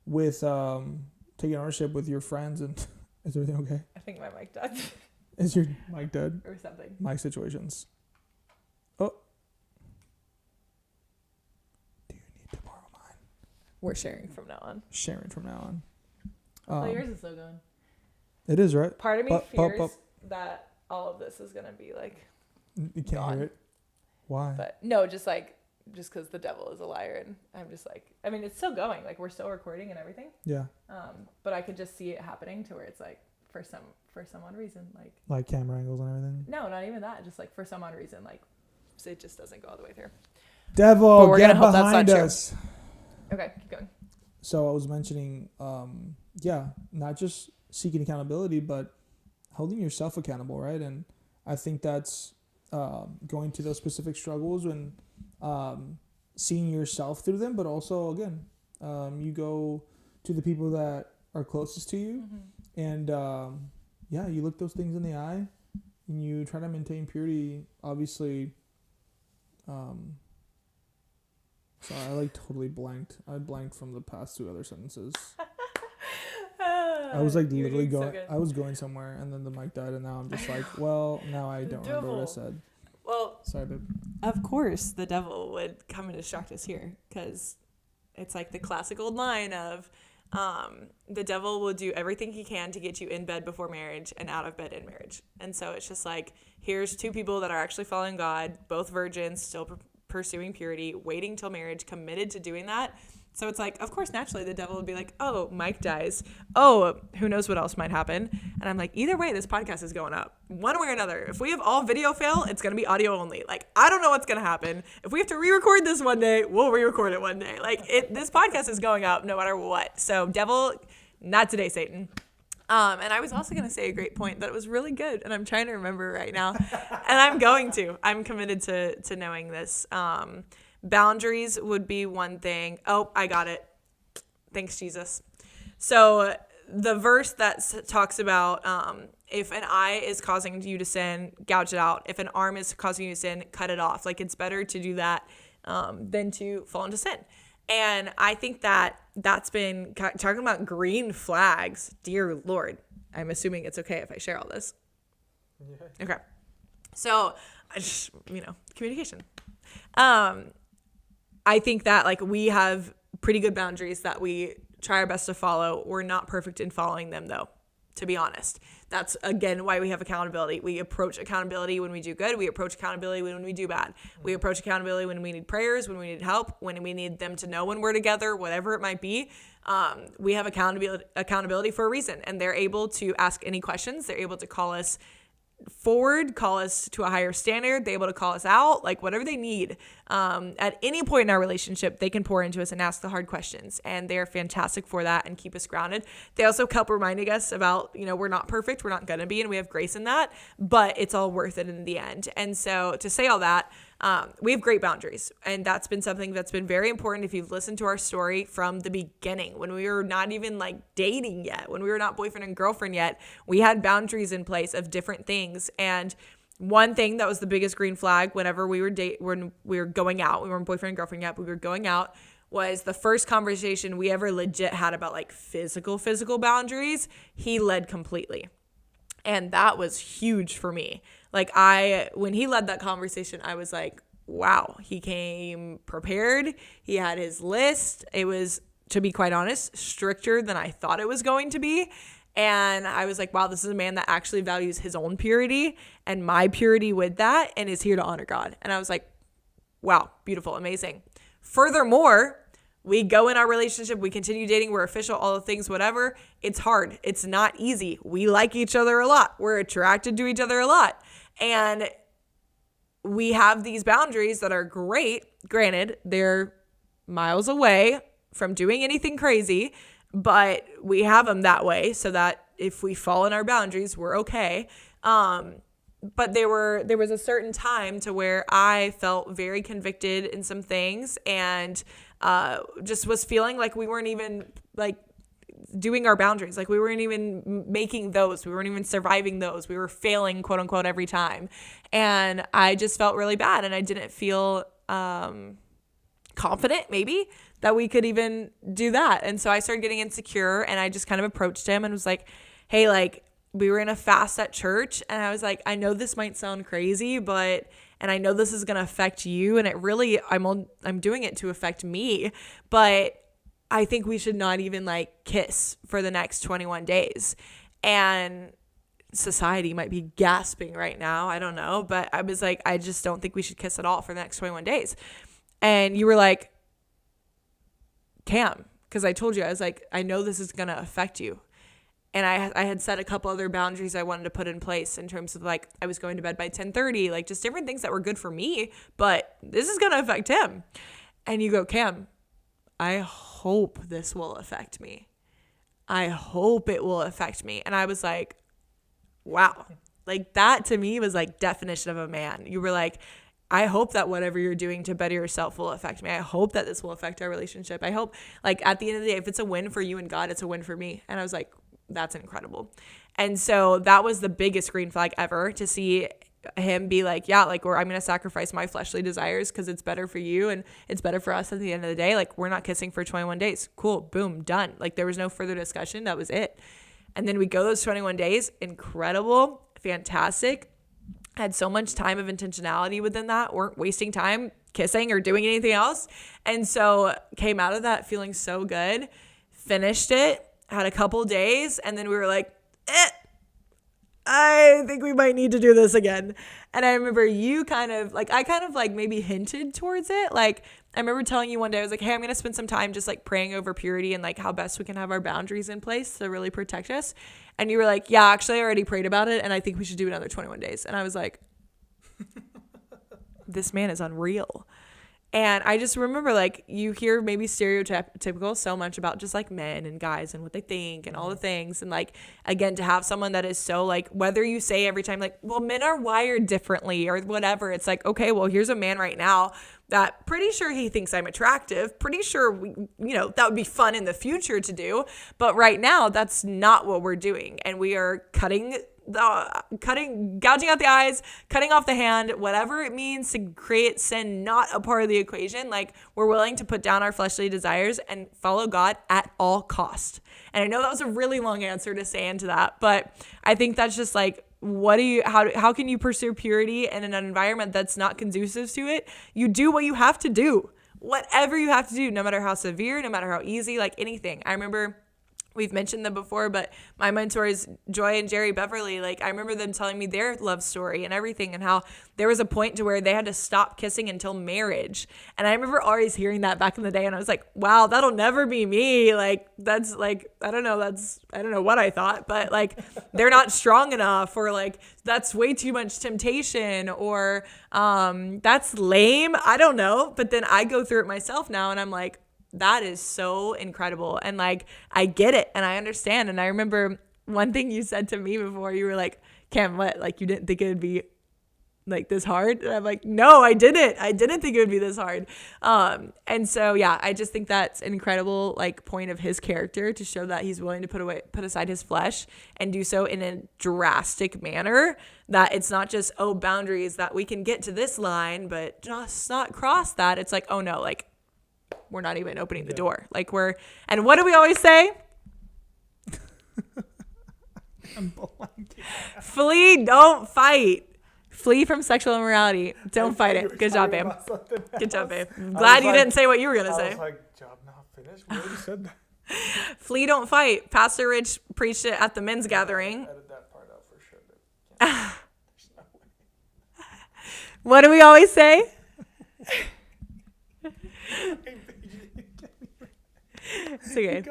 with your friends. And is everything okay? I think my mic died. Is your mic dead? Or something. Mic situations. Oh. We're sharing from now on. Oh, yours is still going. It is, right? Part of me fears that all of this is going to be like you can't hear it. Why? But no, just because the devil is a liar, and I'm just like, I mean, it's still going. Like, we're still recording and everything. Yeah. But I could just see it happening to where it's like, for some odd reason, like camera angles and everything. No, not even that. Just like for some odd reason, like it just doesn't go all the way through. Devil, but we're get gonna behind hope that's not us. True. Okay, keep going. So I was mentioning, not just seeking accountability, but holding yourself accountable, right? And I think that's going to those specific struggles and seeing yourself through them, but also, again, you go to the people that are closest to you, and you look those things in the eye, and you try to maintain purity. Obviously, sorry, I totally blanked. I blanked from the past two other sentences. I was literally going. So I was going somewhere, and then the mic died, and now I'm just like, well, now I don't remember what I said. Well, sorry, babe. Of course, the devil would come and distract us here, because it's like the classic old line of the devil will do everything he can to get you in bed before marriage and out of bed in marriage. And so it's just like, here's two people that are actually following God, both virgins, still pursuing purity, waiting till marriage, committed to doing that. So it's like, of course, naturally, the devil would be like, oh, Mike dies. Oh, who knows what else might happen. And I'm like, either way, this podcast is going up. One way or another. If we have all video fail, it's going to be audio only. Like, I don't know what's going to happen. If we have to re-record this one day, we'll re-record it one day. Like, this podcast is going up no matter what. So, devil, not today, Satan. And I was also going to say a great point that was really good, and I'm trying to remember right now. And I'm going to. I'm committed to knowing this. Boundaries would be one thing. Oh, I got it. Thanks, Jesus. So the verse that talks about if an eye is causing you to sin, gouge it out. If an arm is causing you to sin, cut it off. Like, it's better to do that than to fall into sin. And I think that's been talking about green flags. Dear Lord, I'm assuming it's okay if I share all this. Yeah. Okay. So, communication. I think that we have pretty good boundaries that we try our best to follow. We're not perfect in following them, though. to be honest. That's, again, why we have accountability. We approach accountability when we do good. We approach accountability when we do bad. We approach accountability when we need prayers, when we need help, when we need them to know when we're together, whatever it might be. We have accountability for a reason, and they're able to ask any questions. They're able to call us forward, call us to a higher standard. They're able to call us out, like whatever they need. At any point in our relationship, they can pour into us and ask the hard questions, and they're fantastic for that and keep us grounded. They also help reminding us about, we're not perfect, we're not gonna be, and we have grace in that, but it's all worth it in the end. And so to say all that, we have great boundaries, and that's been something that's been very important. If you've listened to our story from the beginning, when we were not even like dating yet, when we were not boyfriend and girlfriend yet, we had boundaries in place of different things. And one thing that was the biggest green flag whenever we were when we were going out, we weren't boyfriend and girlfriend yet, we were going out, was the first conversation we ever legit had about like physical boundaries. He led completely. And that was huge for me. Like when he led that conversation, I was like, wow, he came prepared. He had his list. It was, to be quite honest, stricter than I thought it was going to be. And I was like, wow, this is a man that actually values his own purity and my purity with that, and is here to honor God. And I was like, wow, beautiful, amazing. Furthermore, we go in our relationship, we continue dating, we're official, all the things, whatever. It's hard. It's not easy. We like each other a lot. We're attracted to each other a lot. And we have these boundaries that are great. Granted, they're miles away from doing anything crazy, but we have them that way so that if we fall in our boundaries, we're okay. But there was a certain time to where I felt very convicted in some things, and just was feeling like we weren't even like doing our boundaries. Like we weren't even making those. We weren't even surviving those. We were failing, quote unquote, every time. And I just felt really bad, and I didn't feel confident maybe that we could even do that. And so I started getting insecure, and I just kind of approached him and was like, hey, like, we were in a fast at church, and I was like, I know this might sound crazy, and I know this is going to affect you, and it really, I'm doing it to affect me, but I think we should not even like kiss for the next 21 days. And society might be gasping right now, I don't know, but I was like, I just don't think we should kiss at all for the next 21 days. And you were like, Cam, because I told you, I was like, I know this is going to affect you. And I had set a couple other boundaries I wanted to put in place in terms of like, I was going to bed by 10:30, like just different things that were good for me, but this is going to affect him. And you go, Cam, I hope this will affect me. I hope it will affect me. And I was like, wow, like that to me was like definition of a man. You were like, I hope that whatever you're doing to better yourself will affect me. I hope that this will affect our relationship. I hope, like, at the end of the day, if it's a win for you and God, it's a win for me. And I was like, that's incredible. And so that was the biggest green flag ever, to see him be like, yeah, like, I'm going to sacrifice my fleshly desires because it's better for you and it's better for us at the end of the day. Like, we're not kissing for 21 days. Cool. Boom. Done. Like, there was no further discussion. That was it. And then we go those 21 days. Incredible. Fantastic. Had so much time of intentionality within that. Weren't wasting time kissing or doing anything else. And so came out of that feeling so good. Finished it. Had a couple days, and then we were like, I think we might need to do this again. And I remember you I kind of maybe hinted towards it. Like, I remember telling you one day, I was like, hey, I'm going to spend some time just like praying over purity and like how best we can have our boundaries in place to really protect us. And you were like, yeah, actually I already prayed about it, and I think we should do another 21 days. And I was like, this man is unreal. And I just remember, like, you hear maybe stereotypical so much about just like men and guys and what they think and all the things. And like, again, to have someone that is so like, whether you say every time like, well, men are wired differently or whatever, it's like, okay, well, here's a man right now that pretty sure he thinks I'm attractive, pretty sure that would be fun in the future to do. But right now, that's not what we're doing. And we are gouging out the eyes, cutting off the hand, whatever it means to create sin not a part of the equation. Like, we're willing to put down our fleshly desires and follow God at all cost. And I know that was a really long answer to say into that, but I think that's just like, how can you pursue purity in an environment that's not conducive to it? You do what you have to do, whatever you have to do, no matter how severe, no matter how easy, like anything. I remember we've mentioned them before, but my mentors, Joy and Jerry Beverly, like I remember them telling me their love story and everything, and how there was a point to where they had to stop kissing until marriage. And I remember always hearing that back in the day, and I was like, wow, that'll never be me. Like, that's like, I don't know what I thought, but like they're not strong enough, or like that's way too much temptation, or that's lame. I don't know. But then I go through it myself now, and I'm like, that is so incredible. And like, I get it and I understand. And I remember one thing you said to me before, you were like, Cam, what? Like, you didn't think it would be like this hard? And I'm like, no, I didn't think it would be this hard. And so, yeah, I just think that's an incredible like point of his character, to show that he's willing to put aside his flesh and do so in a drastic manner, that it's not just, oh, boundaries that we can get to this line, but just not cross that. It's like, oh no, like, we're not even opening the door. Like and what do we always say? Flee, don't fight. Flee from sexual immorality. Don't fight it. Good job, babe. Good job, babe. I'm glad you didn't say what you were going to say. I was like, job not finished? We already said that. Flee, don't fight. Pastor Rich preached it at the men's gathering. Edit that part out for sure. What do we always say? It's okay.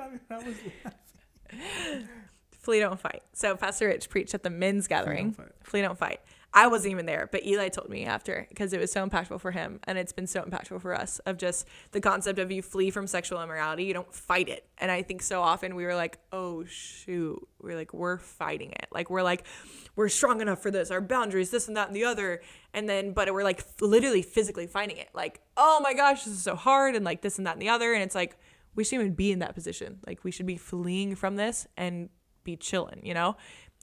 Flee, don't fight. So Pastor Rich preached at the men's gathering. Flee, don't fight. I wasn't even there, but Eli told me after, because it was so impactful for him, and it's been so impactful for us, of just the concept of you flee from sexual immorality, you don't fight it. And I think so often we were like, oh shoot, we're fighting it. Like we're strong enough for this, our boundaries, this and that and the other, and then but we're like literally physically fighting it. Like, oh my gosh, this is so hard, and like this and that and the other, and it's like, we shouldn't even be in that position. Like, we should be fleeing from this and be chilling, you know?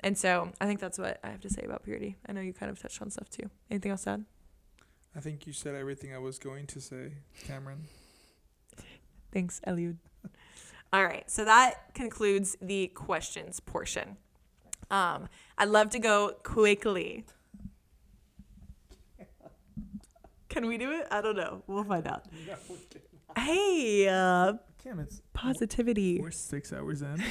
And so I think that's what I have to say about purity. I know you kind of touched on stuff too. Anything else to add? I think you said everything I was going to say, Cameron. Thanks, Eliud. All right. So that concludes the questions portion. I'd love to go quickly. Can we do it? I don't know. We'll find out. Hey, Cam, it's positivity. We're 6 hours in.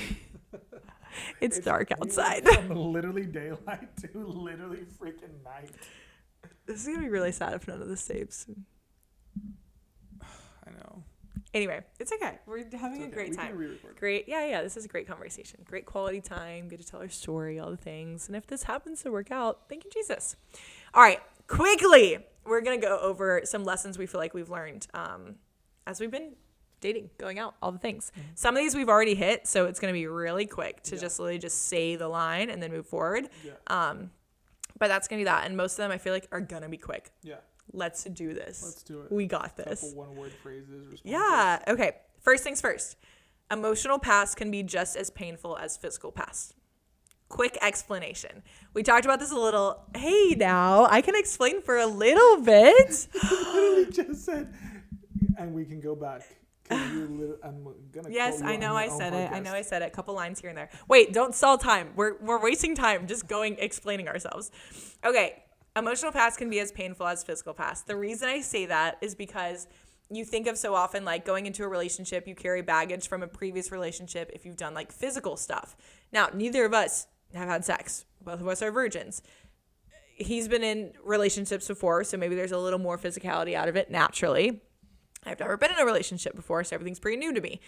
It's dark outside. From literally daylight to literally freaking night. This is going to be really sad if none of this saves. I know. Anyway, it's okay. We're having a great time. Great. Yeah. This is a great conversation. Great quality time. Get to tell our story, all the things. And if this happens to work out, thank you, Jesus. All right. Quickly, we're going to go over some lessons we feel like we've learned as we've been dating, going out, all the things. Mm-hmm. Some of these we've already hit, so it's going to be really quick to just literally just say the line and then move forward. Yeah. But that's going to be that. And most of them I feel like are going to be quick. Yeah. Let's do this. Let's do it. We got this. Couple one-word phrases. Responses. Yeah. Okay. First things first. Emotional past can be just as painful as physical past. Quick explanation. We talked about this a little. Hey, now I can explain for a little bit. Literally just said, and we can go back. Yes, I know I said it. I know I said it. A couple lines here and there. Wait, don't stall time. We're wasting time just explaining ourselves. Okay. Emotional past can be as painful as physical past. The reason I say that is because you think of so often like going into a relationship, you carry baggage from a previous relationship if you've done like physical stuff. Now, neither of us have had sex. Both of us are virgins. He's been in relationships before, so maybe there's a little more physicality out of it naturally. I've never been in a relationship before, so everything's pretty new to me.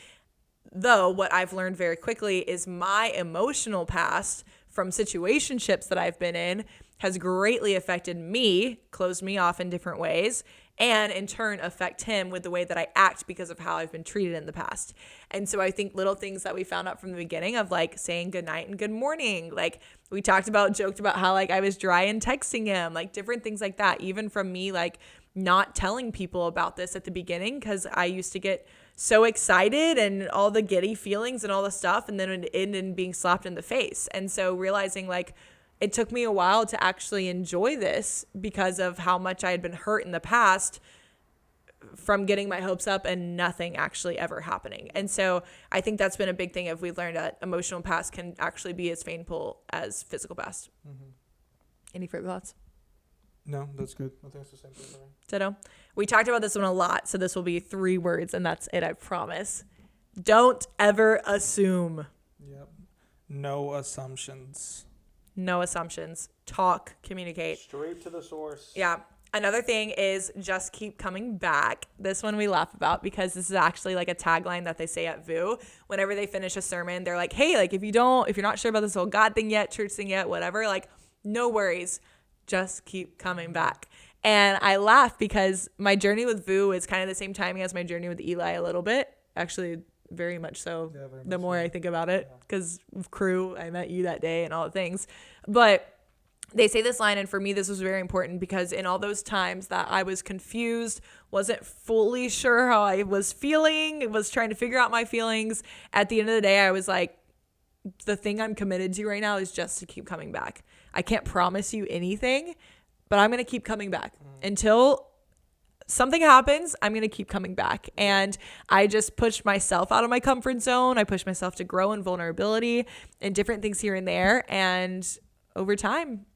Though what I've learned very quickly is my emotional past from situationships that I've been in has greatly affected me, closed me off in different ways, and in turn affect him with the way that I act because of how I've been treated in the past. And so I think little things that we found out from the beginning of like saying good night and good morning, like we joked about how like I was dry in texting him, like different things like that, even from me like not telling people about this at the beginning because I used to get so excited and all the giddy feelings and all the stuff, and then it ended in being slapped in the face. And so realizing like it took me a while to actually enjoy this because of how much I had been hurt in the past from getting my hopes up and nothing actually ever happening. And so I think that's been a big thing if we've learned that emotional past can actually be as painful as physical past. Mm-hmm. Any further thoughts? No, that's good. I think it's the same thing for me. Ditto. We talked about this one a lot, so this will be 3 words, and that's it, I promise. Don't ever assume. Yep. No assumptions. No assumptions. Talk, communicate. Straight to the source. Yeah. Another thing is just keep coming back. This one we laugh about because this is actually like a tagline that they say at VU. Whenever they finish a sermon, they're like, hey, like if you're not sure about this whole God thing yet, church thing yet, whatever, like no worries. Just keep coming back. And I laugh because my journey with VU is kind of the same timing as my journey with Eli a little bit. Actually, very much so. Yeah, the more I think about it, because of crew, I met you that day and all the things. But they say this line, and for me, this was very important because in all those times that I was confused, wasn't fully sure how I was feeling, was trying to figure out my feelings, at the end of the day, I was like, the thing I'm committed to right now is just to keep coming back. I can't promise you anything, but I'm going to keep coming back until something happens. I'm going to keep coming back. And I just pushed myself out of my comfort zone. I pushed myself to grow in vulnerability and different things here and there. And over time,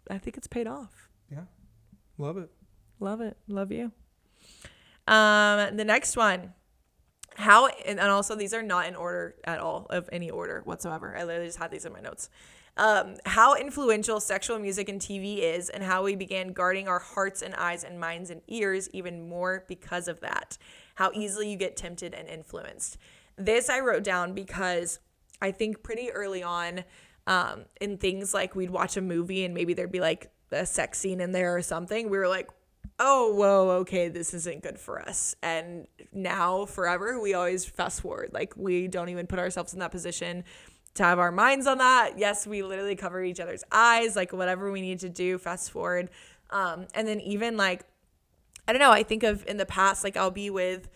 I think it's paid off. Yeah. Love it. Love it. Love you. The next one. How, and also these are not in order at all, of any order whatsoever. I literally just had these in my notes. How influential sexual music and TV is, and how we began guarding our hearts and eyes and minds and ears even more because of that. How easily you get tempted and influenced. This I wrote down because I think pretty early on, in things like we'd watch a movie and maybe there'd be like a sex scene in there or something, we were like, oh, whoa, okay, this isn't good for us. And now forever, we always fast forward. Like we don't even put ourselves in that position to have our minds on that. Yes, we literally cover each other's eyes, like whatever we need to do, fast forward. And then even like, I don't know, I think of in the past, like I'll be with,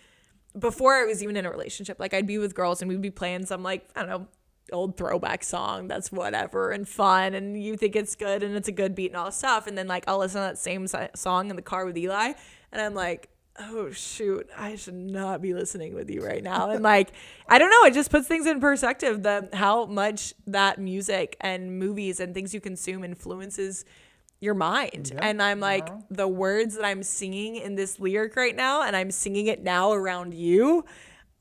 before I was even in a relationship, like I'd be with girls and we'd be playing some like, I don't know, old throwback song that's whatever and fun and you think it's good and it's a good beat and all this stuff, and then like I'll listen to that same song in the car with Eli and I'm like, oh shoot, I should not be listening with you right now. And like, I don't know, it just puts things in perspective, how much that music and movies and things you consume influences your mind. Yep. And I'm like, the words that I'm singing in this lyric right now, and I'm singing it now around you,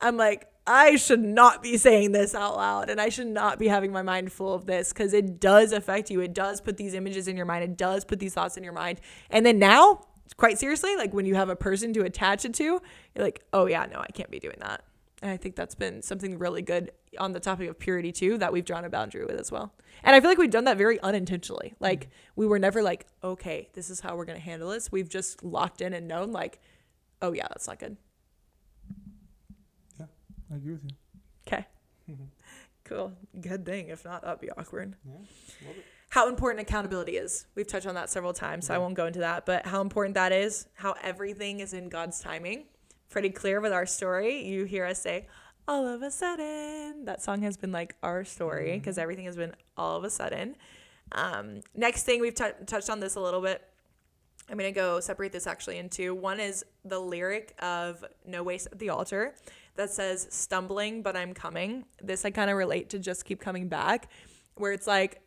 I'm like, I should not be saying this out loud, and I should not be having my mind full of this, because it does affect you. It does put these images in your mind. It does put these thoughts in your mind. And then now, quite seriously, like when you have a person to attach it to, you're like, oh yeah, no, I can't be doing that. And I think that's been something really good on the topic of purity too, that we've drawn a boundary with as well. And I feel like we've done that very unintentionally. Like we were never like, okay, this is how we're going to handle this. We've just locked in and known like, oh yeah, that's not good. I agree with you. Okay. Cool. Good thing. If not, that'd be awkward. Yeah, love it. How important accountability is. We've touched on that several times, so I won't go into that. But how important that is, how everything is in God's timing. Pretty clear with our story. You hear us say, all of a sudden. That song has been like our story because everything has been all of a sudden. Next thing, we've touched on this a little bit. I'm going to go separate this actually into, one is the lyric of No Waste at the Altar that says, stumbling, but I'm coming. This I kind of relate to just keep coming back, where it's like,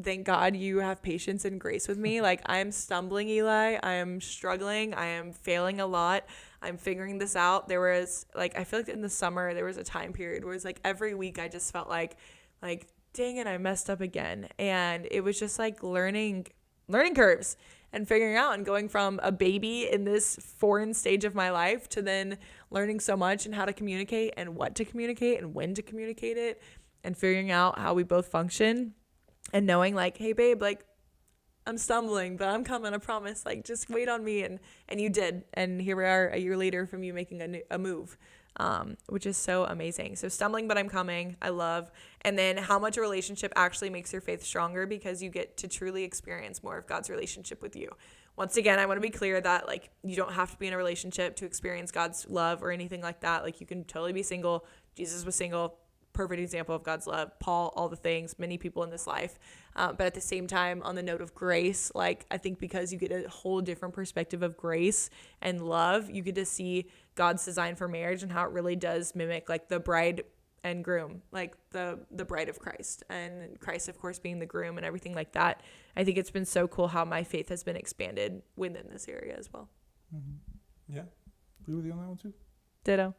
thank God you have patience and grace with me. Like I'm stumbling, Eli. I am struggling. I am failing a lot. I'm figuring this out. There was like, I feel like in the summer, there was a time period where it's like every week I just felt like, dang it, I messed up again. And it was just like learning curves and figuring out and going from a baby in this foreign stage of my life to then learning so much and how to communicate and what to communicate and when to communicate it and figuring out how we both function and knowing like, hey babe, like I'm stumbling, but I'm coming, I promise, like just wait on me. And you did. And here we are a year later from you making a move, which is so amazing. So stumbling, but I'm coming, I love. And then how much a relationship actually makes your faith stronger because you get to truly experience more of God's relationship with you. Once again, I want to be clear that like you don't have to be in a relationship to experience God's love or anything like that. Like you can totally be single. Jesus was single. Perfect example of God's love. Paul, all the things, many people in this life. But at the same time, on the note of grace, like I think because you get a whole different perspective of grace and love, you get to see God's design for marriage and how it really does mimic like the bride and groom, like the bride of Christ, and Christ, of course, being the groom and everything like that. I think it's been so cool how my faith has been expanded within this area as well. Mm-hmm. Yeah. Agree with you on that one too. Ditto.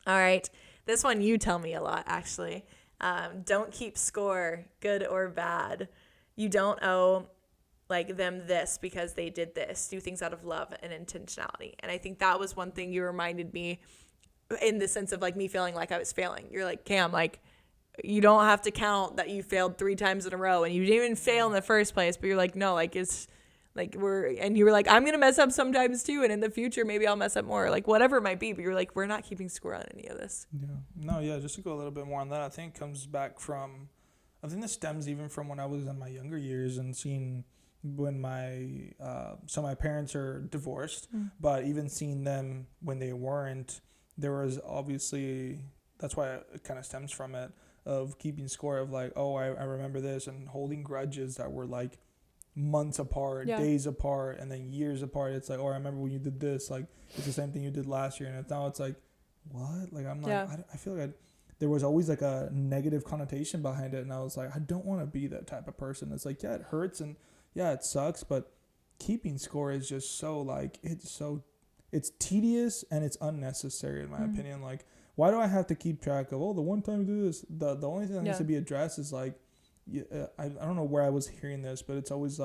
All right. This one you tell me a lot, actually. Don't keep score, good or bad. You don't owe like them this because they did this. Do things out of love and intentionality. And I think that was one thing you reminded me in the sense of like me feeling like I was failing. You're like, Cam, like you don't have to count that you failed 3 times in a row and you didn't even fail in the first place, but you're like, no, like it's like and you were like, I'm going to mess up sometimes too. And in the future, maybe I'll mess up more, like whatever it might be. But you're like, we're not keeping score on any of this. Yeah. No, yeah. Just to go a little bit more on that, I think comes back from, I think this stems even from when I was in my younger years and seeing when so my parents are divorced, but even seeing them when they weren't, there was obviously, that's why it kind of stems from it, of keeping score of like, oh, I remember this, and holding grudges that were like months apart, days apart, and then years apart. It's like, oh, I remember when you did this, like it's the same thing you did last year, and now it's like, what? Like I'm like, I feel like there was always like a negative connotation behind it, and I was like, I don't want to be that type of person. It's like, yeah, it hurts and yeah, it sucks, but keeping score is just so like, it's tedious and it's unnecessary in my opinion. Like, why do I have to keep track of, oh, the one time you do this? The only thing that needs to be addressed is like, I don't know where I was hearing this, but it's always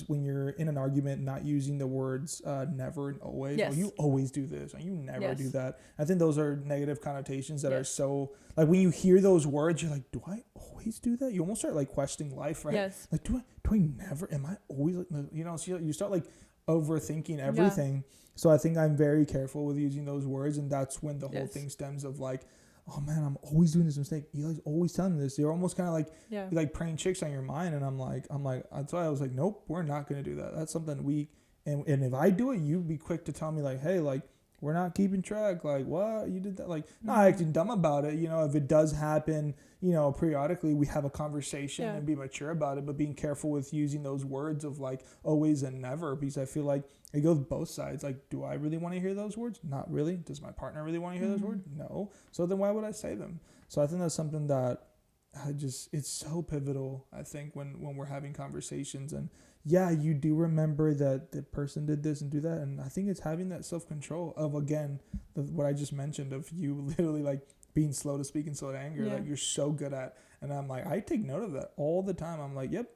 when you're in an argument, not using the words never and always. Yes. Oh, you always do this, and you never do that. I think those are negative connotations that are so, like when you hear those words, you're like, do I always do that? You almost start like questioning life, right? Yes. Like, do I never? Am I always like, so you start like overthinking everything. Yeah. So I think I'm very careful with using those words, and that's when the whole thing stems of like, oh man, I'm always doing this mistake. Eli's always telling me this. You're almost kind of like, you're like praying tricks on your mind. And I'm like, that's why I was like, nope, we're not going to do that. That's something and if I do it, you'd be quick to tell me like, hey, like, we're not keeping track. Like, what? You did that? Like, not acting dumb about it. If it does happen, periodically we have a conversation and be mature about it, but being careful with using those words of like always and never, because I feel like it goes both sides. Like, do I really want to hear those words? Not really. Does my partner really want to hear those words? No. So then why would I say them? So I think that's something that it's so pivotal, I think, when we're having conversations. And yeah, you do remember that the person did this and do that. And I think it's having that self-control of, again, what I just mentioned of you literally like being slow to speak and slow to anger, that you're so good at. And I'm like, I take note of that all the time. I'm like, yep,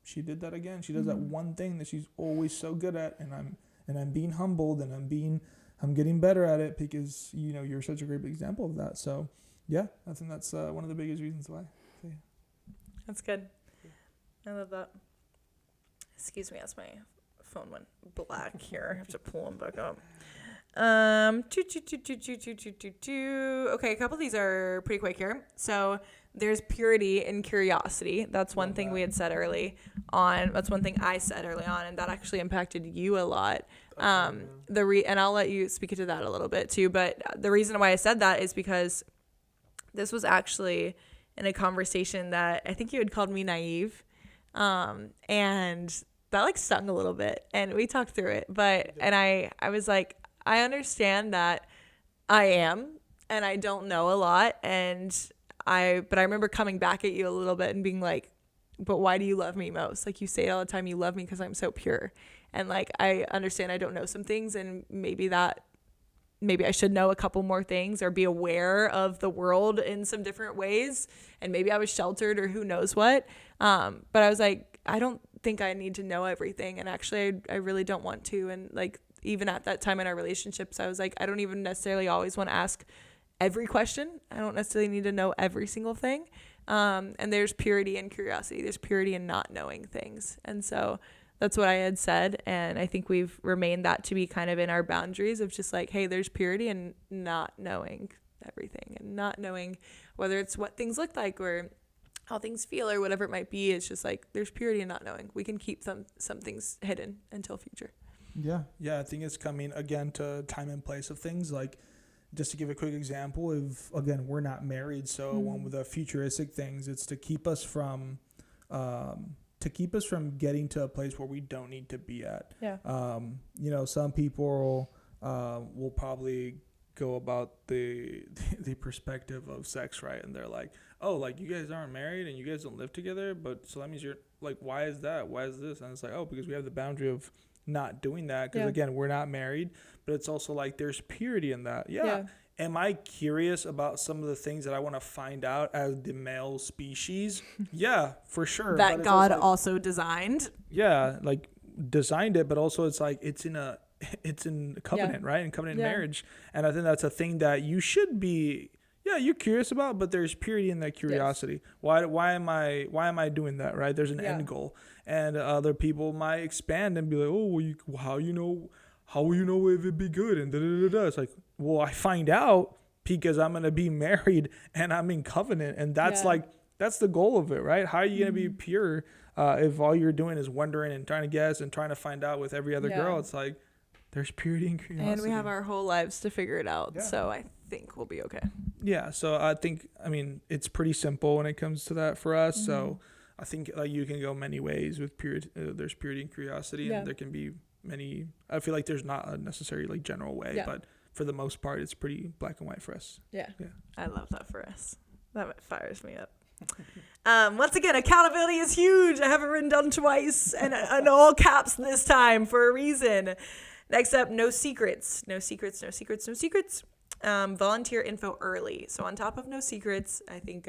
she did that again. She does that one thing that she's always so good at. And I'm being humbled, and I'm getting better at it because, you're such a great example of that. So yeah, I think that's one of the biggest reasons why. So, yeah. That's good. I love that. Excuse me, as my phone went black here. I have to pull them back up. Okay, a couple of these are pretty quick here. So there's purity and curiosity. That's one thing we had said early on. That's one thing I said early on, and that actually impacted you a lot. And I'll let you speak to that a little bit too. But the reason why I said that is because this was actually in a conversation that I think you had called me naive. And that like stung a little bit, and we talked through it, and I was like, I understand that I am, and I don't know a lot. But I remember coming back at you a little bit and being like, but why do you love me most? Like, you say it all the time, you love me because I'm so pure. And like, I understand I don't know some things, and maybe I should know a couple more things or be aware of the world in some different ways. And maybe I was sheltered or who knows what. But I was like, I don't think I need to know everything. And actually, I really don't want to. And like, even at that time in our relationships, I was like, I don't even necessarily always want to ask every question. I don't necessarily need to know every single thing. And there's purity and curiosity. There's purity in not knowing things. And so that's what I had said. And I think we've remained that to be kind of in our boundaries of just like, hey, there's purity in not knowing everything, and not knowing whether it's what things look like or how things feel or whatever it might be. It's just like, there's purity in not knowing. We can keep some things hidden until future. Yeah, I think it's coming again to time and place of things. Like, just to give a quick example of, again, we're not married, so one with the futuristic things, it's to keep us from getting to a place where we don't need to be at. Some people will probably go about the perspective of sex, right? And they're like, oh, like, you guys aren't married and you guys don't live together, but so that means you're like, why is that? Why is this? And it's like, oh, because we have the boundary of not doing that, because again, we're not married. But it's also like, there's purity in that. am I curious about some of the things that I want to find out as the male species? Yeah, for sure. That God also designed. Yeah, like designed it, but also it's like it's in covenant, right? In covenant marriage. And I think that's a thing that you should be, you're curious about, but there's purity in that curiosity. Yes. Why am I doing that, right? There's an end goal. And other people might expand and be like, oh, well, how will you know if it be good? And da-da-da-da. It's like, well, I find out because I'm going to be married and I'm in covenant. And that's that's the goal of it, right? How are you going to be pure if all you're doing is wondering and trying to guess and trying to find out with every other girl? It's like, there's purity and curiosity. And we have our whole lives to figure it out. Yeah. So I think we'll be okay. Yeah. So I mean, it's pretty simple when it comes to that for us. Mm-hmm. So I think you can go many ways with purity. There's purity and curiosity, and there can be many. I feel like there's not a necessary like general way, but for the most part, it's pretty black and white for us. Yeah. I love that for us. That fires me up. Once again, accountability is huge. I have it written down twice and in all caps this time for a reason. Next up, no secrets. No secrets, no secrets, no secrets. Volunteer info early. So on top of no secrets, I think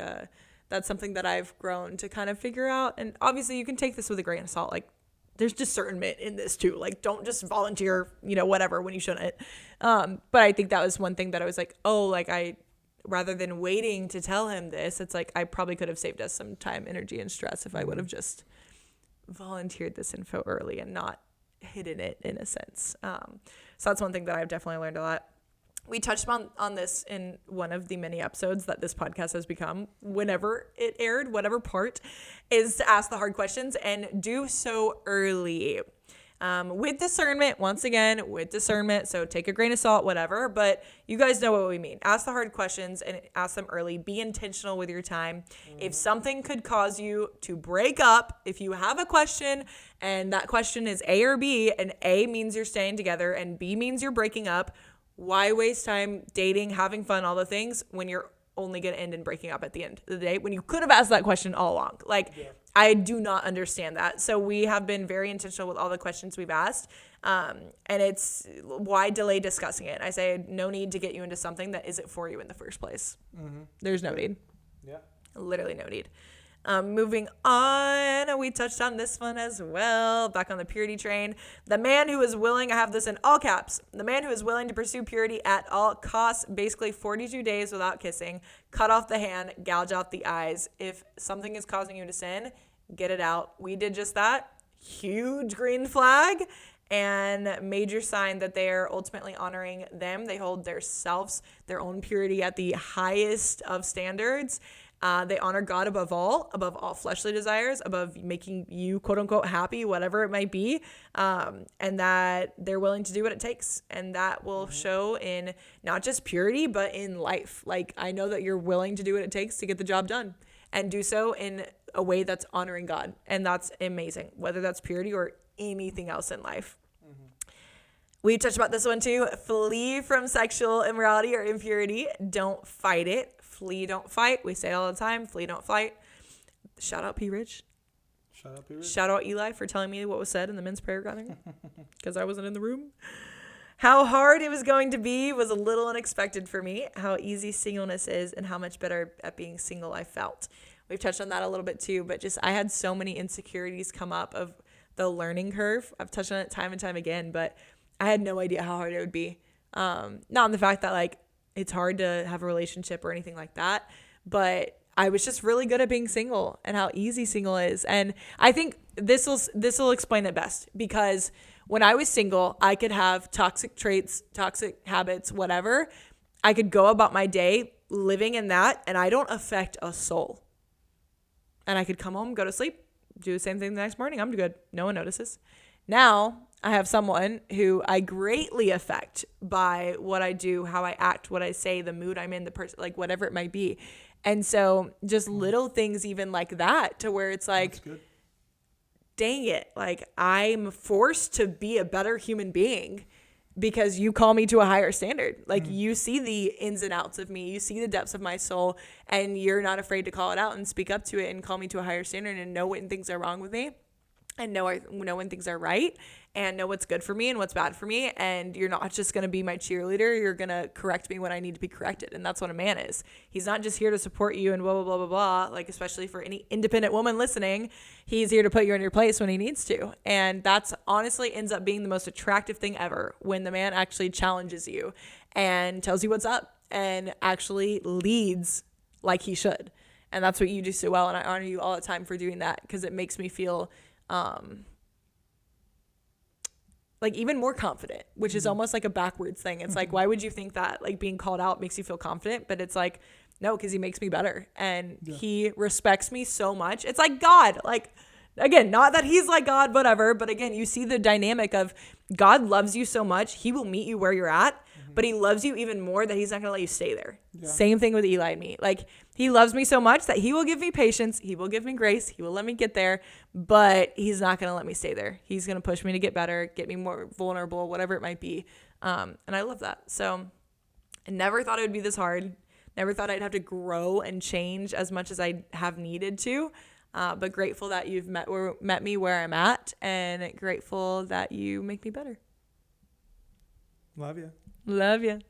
that's something that I've grown to kind of figure out. And obviously you can take this with a grain of salt. Like there's discernment in this too. Like don't just volunteer, whatever when you shouldn't. But I think that was one thing that I was like, rather than waiting to tell him this, it's like I probably could have saved us some time, energy, and stress if I would have just volunteered this info early and not hidden it in a sense. So that's one thing that I've definitely learned a lot. We touched on this in one of the many episodes that this podcast has become. Whenever it aired, whatever part, is to ask the hard questions and do so early. With discernment, once again, with discernment. So take a grain of salt, whatever. But you guys know what we mean. Ask the hard questions and ask them early. Be intentional with your time. Mm-hmm. If something could cause you to break up, if you have a question and that question is A or B, and A means you're staying together and B means you're breaking up, why waste time dating, having fun, all the things when you're only going to end in breaking up at the end of the day when you could have asked that question all along? I do not understand that. So we have been very intentional with all the questions we've asked. And it's why delay discussing it? I say no need to get you into something that isn't for you in the first place. Mm-hmm. There's no need. Yeah. Literally no need. Moving on, we touched on this one as well. Back on the purity train. The man who is willing, I have this in all caps, the man who is willing to pursue purity at all costs, basically 42 days without kissing, cut off the hand, gouge out the eyes. If something is causing you to sin, get it out. We did just that. Huge green flag and major sign that they are ultimately honoring them. They hold their selves, their own purity at the highest of standards. They honor God above all fleshly desires, above making you quote unquote happy, whatever it might be. And that they're willing to do what it takes. And that will show in not just purity, but in life. Like, I know that you're willing to do what it takes to get the job done and do so in a way that's honoring God. And that's amazing, whether that's purity or anything else in life. We touched about this one too. Flee from sexual immorality or impurity. Don't fight it. Flee, don't fight. We say it all the time. Flee, don't fight. Shout out P. Rich. Shout out Eli for telling me what was said in the men's prayer gathering because I wasn't in the room. How hard it was going to be was a little unexpected for me. How easy singleness is and how much better at being single I felt. We've touched on that a little bit too, but just I had so many insecurities come up of the learning curve. I've touched on it time and time again, but I had no idea how hard it would be. Not on the fact that like it's hard to have a relationship or anything like that, but I was just really good at being single and how easy single is. And I think this will explain it best, because when I was single, I could have toxic traits, toxic habits, whatever. I could go about my day living in that, and I don't affect a soul. And I could come home, go to sleep, do the same thing the next morning. I'm good. No one notices. Now I have someone who I greatly affect by what I do, how I act, what I say, the mood I'm in, the person, like whatever it might be. And so just little things even like that, to where it's like, dang it, like I'm forced to be a better human being because you call me to a higher standard. Like you see the ins and outs of me, you see the depths of my soul, and you're not afraid to call it out and speak up to it and call me to a higher standard and know when things are wrong with me. and know when things are right and know what's good for me and what's bad for me. And you're not just going to be my cheerleader. You're going to correct me when I need to be corrected. And that's what a man is. He's not just here to support you and blah, blah, blah, blah, blah. Like, especially for any independent woman listening, he's here to put you in your place when he needs to. And that's honestly ends up being the most attractive thing ever, when the man actually challenges you and tells you what's up and actually leads like he should. And that's what you do so well. And I honor you all the time for doing that, because it makes me feel like even more confident, which is almost like a backwards thing. It's like, why would you think that like being called out makes you feel confident? But it's like, no, because he makes me better, and he respects me so much. It's like God, like, again, not that he's like God, whatever, but again, you see the dynamic of God loves you so much. He will meet you where you're at, but he loves you even more that he's not going to let you stay there. Yeah. Same thing with Eli and me. Like, he loves me so much that he will give me patience. He will give me grace. He will let me get there, but he's not going to let me stay there. He's going to push me to get better, get me more vulnerable, whatever it might be. And I love that. So I never thought it would be this hard. Never thought I'd have to grow and change as much as I have needed to. But grateful that you've met me where I'm at, and grateful that you make me better. Love you. Love you.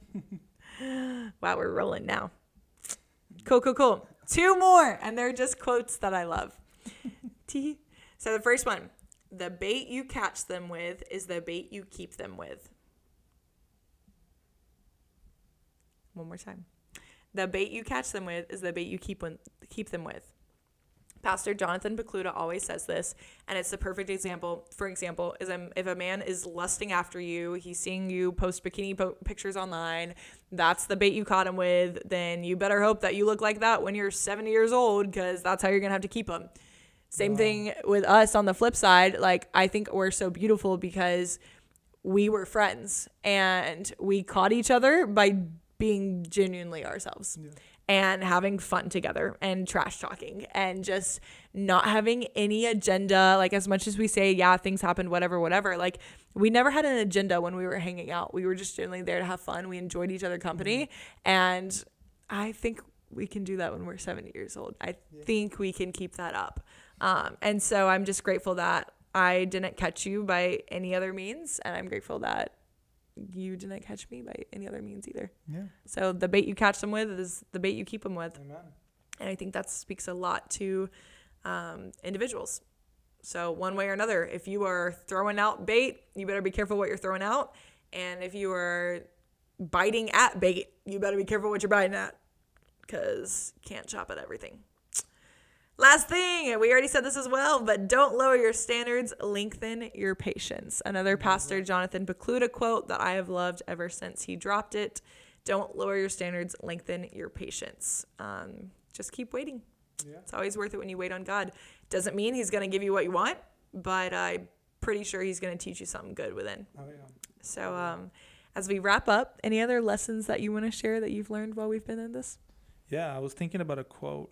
Wow, we're rolling now. Cool. 2 more, and they're just quotes that I love. So the first one, the bait you catch them with is the bait you keep them with. One more time. The bait you catch them with is the bait you keep them with. Pastor Jonathan Pokluda always says this, and it's the perfect example. For example, is if a man is lusting after you, he's seeing you post bikini pictures online, that's the bait you caught him with, then you better hope that you look like that when you're 70 years old, because that's how you're going to have to keep him. Same thing with us on the flip side. Like, I think we're so beautiful because we were friends, and we caught each other by being genuinely ourselves. Yeah. And having fun together and trash talking and just not having any agenda. Like, as much as we say, yeah, things happened, whatever, like, we never had an agenda when we were hanging out. We were just generally there to have fun. We enjoyed each other's company. And I think we can do that when we're 70 years old. I think we can keep that up. And so I'm just grateful that I didn't catch you by any other means. And I'm grateful that you didn't catch me by any other means either. Yeah. So the bait you catch them with is the bait you keep them with. Amen. And I think that speaks a lot to individuals. So one way or another, if you are throwing out bait, you better be careful what you're throwing out. And if you are biting at bait, you better be careful what you're biting at, because you can't chop at everything. Last thing, and we already said this as well, but don't lower your standards, lengthen your patience. Another Pastor Jonathan Pokluda quote that I have loved ever since he dropped it. Don't lower your standards, lengthen your patience. Just keep waiting. Yeah. It's always worth it when you wait on God. Doesn't mean he's going to give you what you want, but I'm pretty sure he's going to teach you something good within. Oh, yeah. So as we wrap up, any other lessons that you want to share that you've learned while we've been in this? Yeah, I was thinking about a quote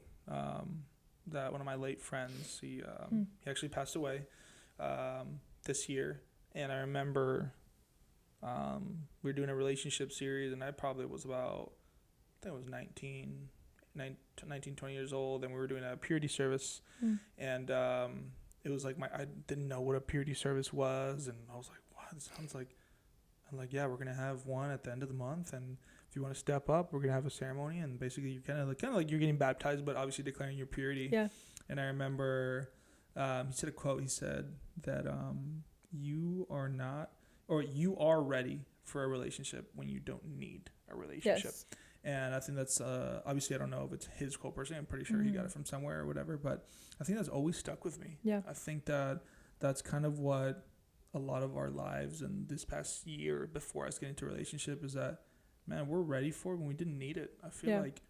that one of my late friends, he actually passed away this year. And I remember we were doing a relationship series, and I probably was about, I think it was 19, 20 years old, and we were doing a purity service. And it was like I didn't know what a purity service was, and I was like, what? It sounds like, I'm like, yeah, we're going to have one at the end of the month, and if you want to step up, we're going to have a ceremony, and basically you kind of like you're getting baptized, but obviously declaring your purity. Yeah. And I remember he said a quote. He said that you are ready for a relationship when you don't need a relationship. Yes. And I think that's obviously, I don't know if it's his quote personally. I'm pretty sure he got it from somewhere or whatever, but I think that's always stuck with me. Yeah. I think that's kind of what a lot of our lives and this past year before us getting into a relationship is that, man, we're ready for it when we didn't need it. I feel like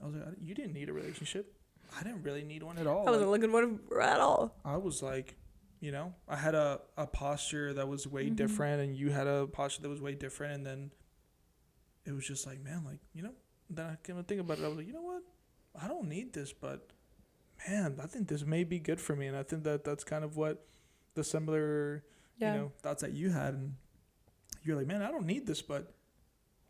I was like, you didn't need a relationship. I didn't really need one at all. I wasn't looking for one at all. I was like, I had a posture that was way different, and you had a posture that was way different, and then it was just like, man, like, then I came to think about it. I was like, you know what? I don't need this, but man, I think this may be good for me. And I think that's kind of what the similar, thoughts that you had. And you're like, man, I don't need this, but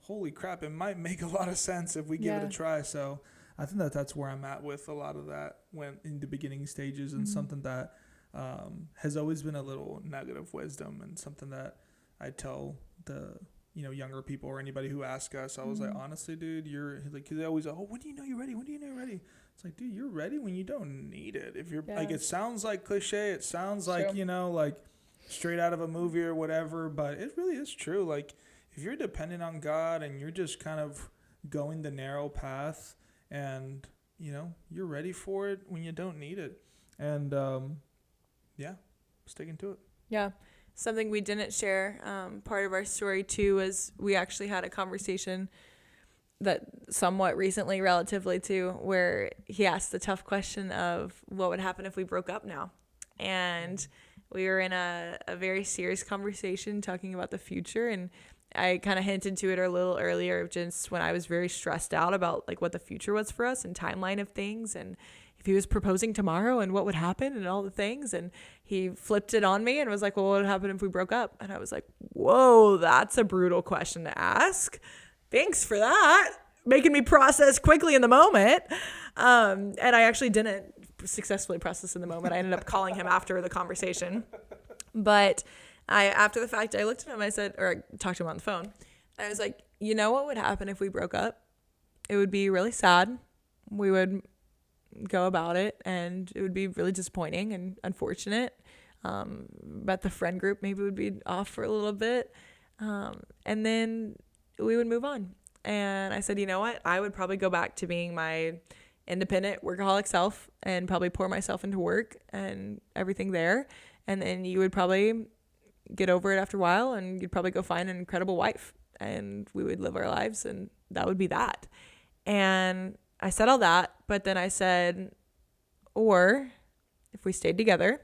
holy crap, it might make a lot of sense if we give it a try. So I think that's where I'm at with a lot of that when in the beginning stages, and something that has always been a little nugget of wisdom, and something that I tell the younger people or anybody who asks us. I was like, honestly, dude, you're like, they always, oh, when do you know you're ready? When do you know you're ready? It's like, dude, you're ready when you don't need it. If you're like, it sounds like cliche, it sounds like like straight out of a movie or whatever, but it really is true. Like, if you're dependent on God and you're just kind of going the narrow path, and you're ready for it when you don't need it, and sticking to it. Yeah. Something we didn't share, part of our story too, was we actually had a conversation that somewhat recently, relatively too, where he asked the tough question of what would happen if we broke up now. And we were in a very serious conversation talking about the future, and I kind of hinted to it a little earlier, just when I was very stressed out about like what the future was for us and timeline of things, and if he was proposing tomorrow and what would happen and all the things. And he flipped it on me and was like, well, what would happen if we broke up? And I was like, whoa, that's a brutal question to ask. Thanks for that. Making me process quickly in the moment. And I actually didn't successfully process in the moment. I ended up calling him after the conversation. But after the fact, I looked at him, I said, or I talked to him on the phone. I was like, you know what would happen if we broke up? It would be really sad. We would go about it, and it would be really disappointing and unfortunate. But the friend group maybe would be off for a little bit. And then we would move on. And I said, you know what? I would probably go back to being my independent workaholic self and probably pour myself into work and everything there. And then you would probably get over it after a while, and you'd probably go find an incredible wife, and we would live our lives, and that would be that. And I said all that, but then I said, or if we stayed together,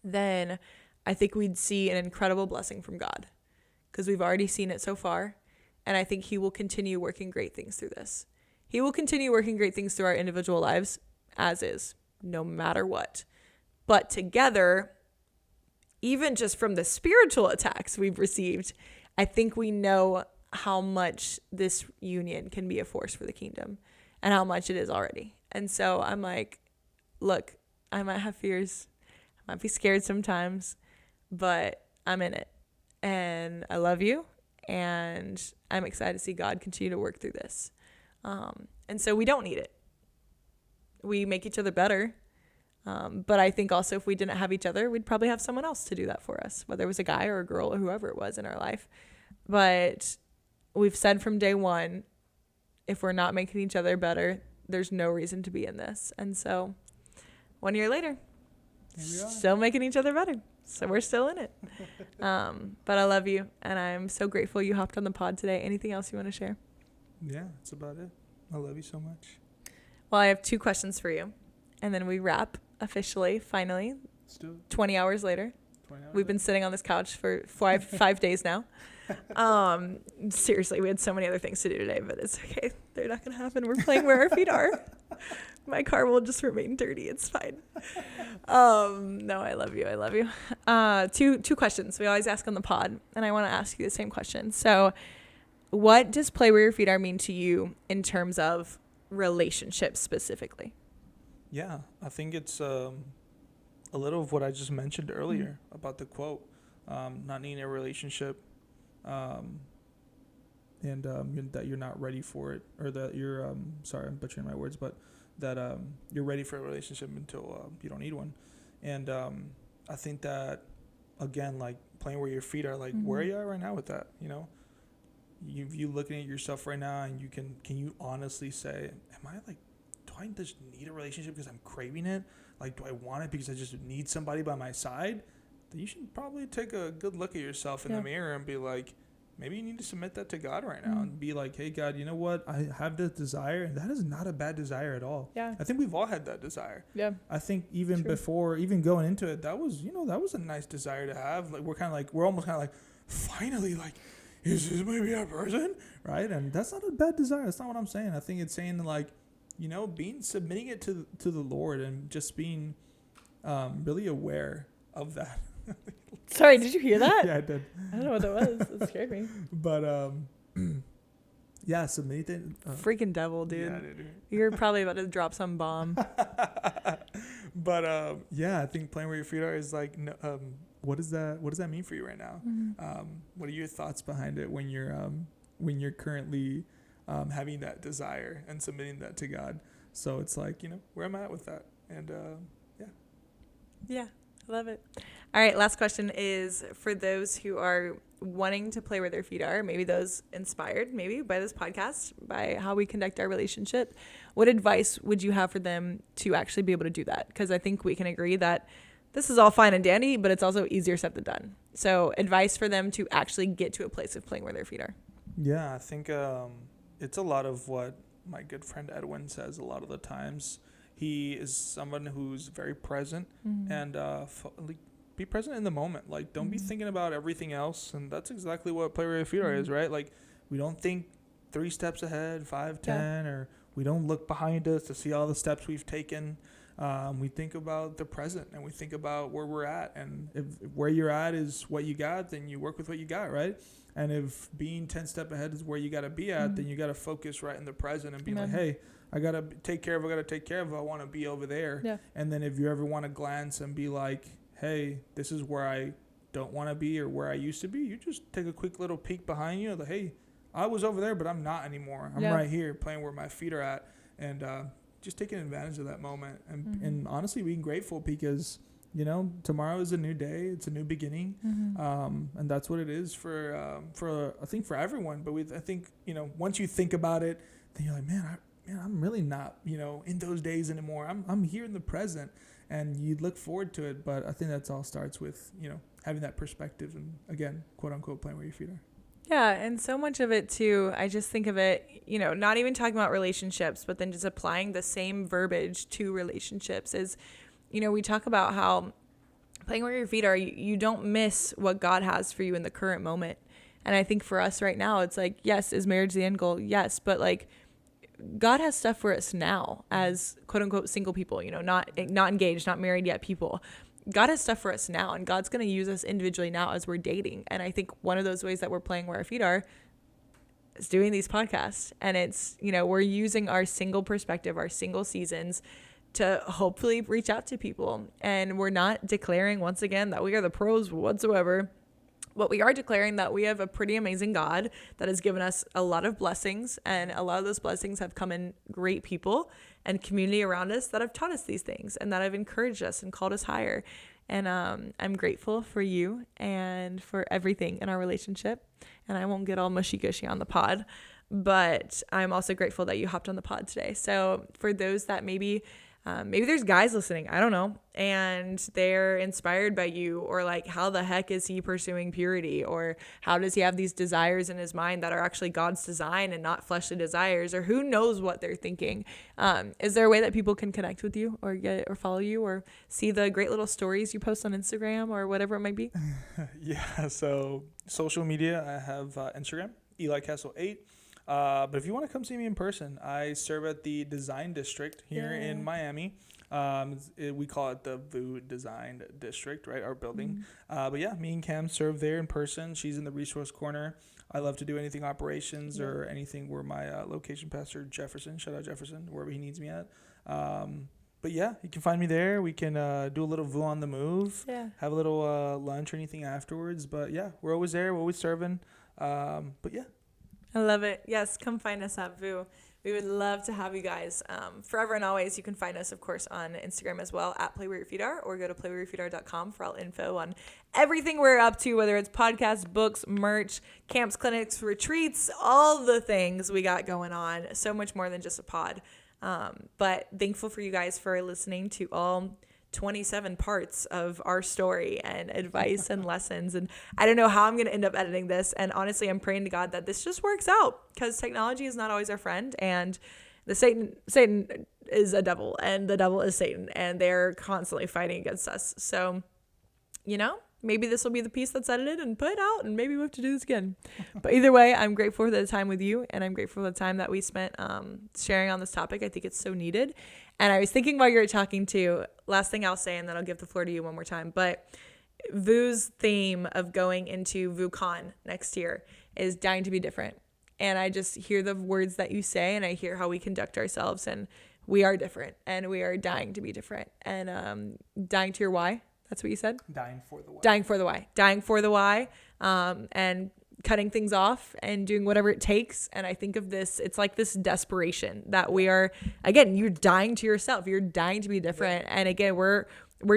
then I think we'd see an incredible blessing from God, because we've already seen it so far. And I think he will continue working great things through this. He will continue working great things through our individual lives as is, no matter what. But together, even just from the spiritual attacks we've received, I think we know how much this union can be a force for the kingdom and how much it is already. And so I'm like, look, I might have fears. I might be scared sometimes, but I'm in it. And I love you. And I'm excited to see God continue to work through this. And so we don't need it. We make each other better. But I think also if we didn't have each other, we'd probably have someone else to do that for us, whether it was a guy or a girl or whoever it was in our life. But we've said from day one, if we're not making each other better, there's no reason to be in this. And so 1 year later, still making each other better. So we're still in it. But I love you, and I'm so grateful you hopped on the pod today. Anything else you want to share? Yeah, that's about it. I love you so much. Well, I have 2 questions for you, and then we wrap officially, finally. Let's do it. 20 hours later. We've been sitting on this couch for five days now. Seriously, we had so many other things to do today, but it's okay. They're not going to happen. We're playing where our feet are. My car will just remain dirty. It's fine. No, I love you. I love you. Two questions we always ask on the pod, and I want to ask you the same question. So what does play where your feet are mean to you in terms of relationships specifically? Yeah, I think it's a little of what I just mentioned earlier about the quote, not needing a relationship, and that you're not ready for it, or that you're, sorry, I'm butchering my words, but that you're ready for a relationship until you don't need one. And I think that, again, like playing where your feet are, like where are you at right now with that? You know, you looking at yourself right now, and can you honestly say, am I like, do I just need a relationship because I'm craving it? Like, do I want it because I just need somebody by my side? Then you should probably take a good look at yourself in the mirror and be like, maybe you need to submit that to God right now and be like, hey, God, you know what? I have this desire, and that is not a bad desire at all. Yeah. I think we've all had that desire. Yeah. I think even before, even going into it, that was a nice desire to have. Like, we're almost kind of like, finally, like, is this maybe a person? Right? And that's not a bad desire. That's not what I'm saying. I think it's saying, like, submitting it to the Lord and just being really aware of that. Sorry, did you hear that? Yeah, I did. I don't know what that was. It scared me. But yeah, submitting. Freaking devil, dude. Yeah, dude. You're probably about to drop some bomb. But yeah, I think playing where your feet are is like, what does that mean for you right now? What are your thoughts behind it when you're currently having that desire and submitting that to God? So it's like, where I'm at with that. And Yeah, I love it. All right, last question is for those who are wanting to play where their feet are, maybe those inspired maybe by this podcast, by how we conduct our relationship. What advice would you have for them to actually be able to do that? Because I think we can agree that this is all fine and dandy, but it's also easier said than done. So advice for them to actually get to a place of playing where their feet are. Yeah, I think it's a lot of what my good friend Edwin says a lot of the times. He is someone who's very present and be present in the moment. Like, don't be thinking about everything else. And that's exactly what play where your feet are is, right? Like, we don't think 3 steps ahead, 5, 10, or we don't look behind us to see all the steps we've taken. We think about the present and we think about where we're at. And if where you're at is what you got, then you work with what you got, right? And if being 10 steps ahead is where you got to be at, then you got to focus right in the present and be like, hey, I got to take care of I want to be over there. Yeah. And then if you ever want to glance and be like, hey, this is where I don't want to be or where I used to be, you just take a quick little peek behind you. Like, hey, I was over there, but I'm not anymore. I'm right here playing where my feet are at. And just taking advantage of that moment. And honestly, being grateful because, tomorrow is a new day. It's a new beginning. And that's what it is for I think for everyone. But I think, once you think about it, then you're like, man, I'm really not, in those days anymore. I'm here in the present, and you look forward to it. But I think that's all starts with, having that perspective and, again, quote unquote, playing where your feet are. Yeah, and so much of it too, I just think of it, not even talking about relationships, but then just applying the same verbiage to relationships is, we talk about how playing where your feet are, you don't miss what God has for you in the current moment. And I think for us right now, it's like, yes, is marriage the end goal? Yes, but like, God has stuff for us now as quote unquote single people, not engaged, not married yet people. God has stuff for us now, and God's going to use us individually now as we're dating. And I think one of those ways that we're playing where our feet are is doing these podcasts. And it's, we're using our single perspective, our single seasons to hopefully reach out to people. And we're not declaring once again that we are the pros whatsoever. But we are declaring that we have a pretty amazing God that has given us a lot of blessings, and a lot of those blessings have come in great people and community around us that have taught us these things and that have encouraged us and called us higher. And I'm grateful for you and for everything in our relationship. And I won't get all mushy-gushy on the pod, but I'm also grateful that you hopped on the pod today. So for those that maybe there's guys listening, I don't know, and they're inspired by you, or like, how the heck is he pursuing purity, or how does he have these desires in his mind that are actually God's design and not fleshly desires, or who knows what they're thinking. Is there a way that people can connect with you or follow you or see the great little stories you post on Instagram or whatever it might be? Yeah, so social media, I have Instagram, Eli Castle 8. But if you want to come see me in person, I serve at the Design District here in Miami. We call it the VU Design District, right? Our building. But yeah, me and Cam serve there in person. She's in the resource corner. I love to do anything operations or anything where my location pastor, Jefferson, shout out Jefferson, wherever he needs me at. But yeah, you can find me there. We can do a little VU on the move, have a little lunch or anything afterwards. But yeah, we're always there. We're always serving. But yeah. I love it. Yes, come find us at VU. We would love to have you guys forever and always. You can find us, of course, on Instagram as well, at playwhereyourfeetar, or go to playwhereyourfeetar.com for all info on everything we're up to, whether it's podcasts, books, merch, camps, clinics, retreats, all the things we got going on. So much more than just a pod. But thankful for you guys for listening to all 27 parts of our story and advice and lessons. And I don't know how I'm going to end up editing this. And honestly, I'm praying to God that this just works out, because technology is not always our friend. And Satan is a devil, and the devil is Satan, and they're constantly fighting against us. So, maybe this will be the piece that's edited and put out, and maybe we have to do this again. But either way, I'm grateful for the time with you, and I'm grateful for the time that we spent sharing on this topic. I think it's so needed. And I was thinking while you were talking too, last thing I'll say, and then I'll give the floor to you one more time, but VU's theme of going into VUCon next year is dying to be different. And I just hear the words that you say, and I hear how we conduct ourselves, and we are different, and we are dying to be different, and dying to your why. That's what you said? Dying for the why. Dying for the why. Dying for the why, and cutting things off and doing whatever it takes. And I think of this, it's like this desperation that we are, again, you're dying to yourself. You're dying to be different. And again, we're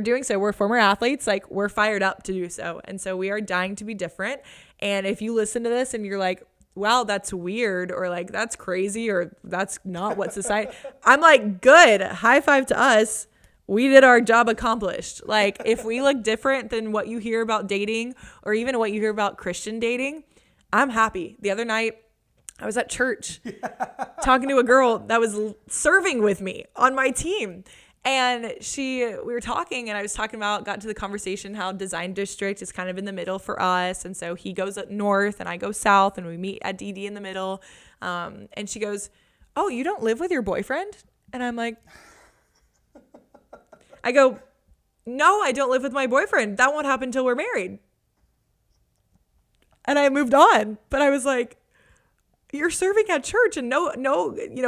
doing so. We're former athletes. Like, we're fired up to do so. And so we are dying to be different. And if you listen to this and you're like, wow, that's weird, or like, that's crazy, or that's not what society, I'm like, good, high five to us. We did our job accomplished. Like, if we look different than what you hear about dating, or even what you hear about Christian dating, I'm happy. The other night, I was at church talking to a girl that was serving with me on my team. And we were talking, and I was talking about, got to the conversation how design district is kind of in the middle for us. And so he goes up north and I go south, and we meet at DD in the middle. And she goes, oh, you don't live with your boyfriend? And I'm like, I go, no, I don't live with my boyfriend. That won't happen until we're married. And I moved on. But I was like, you're serving at church, and no,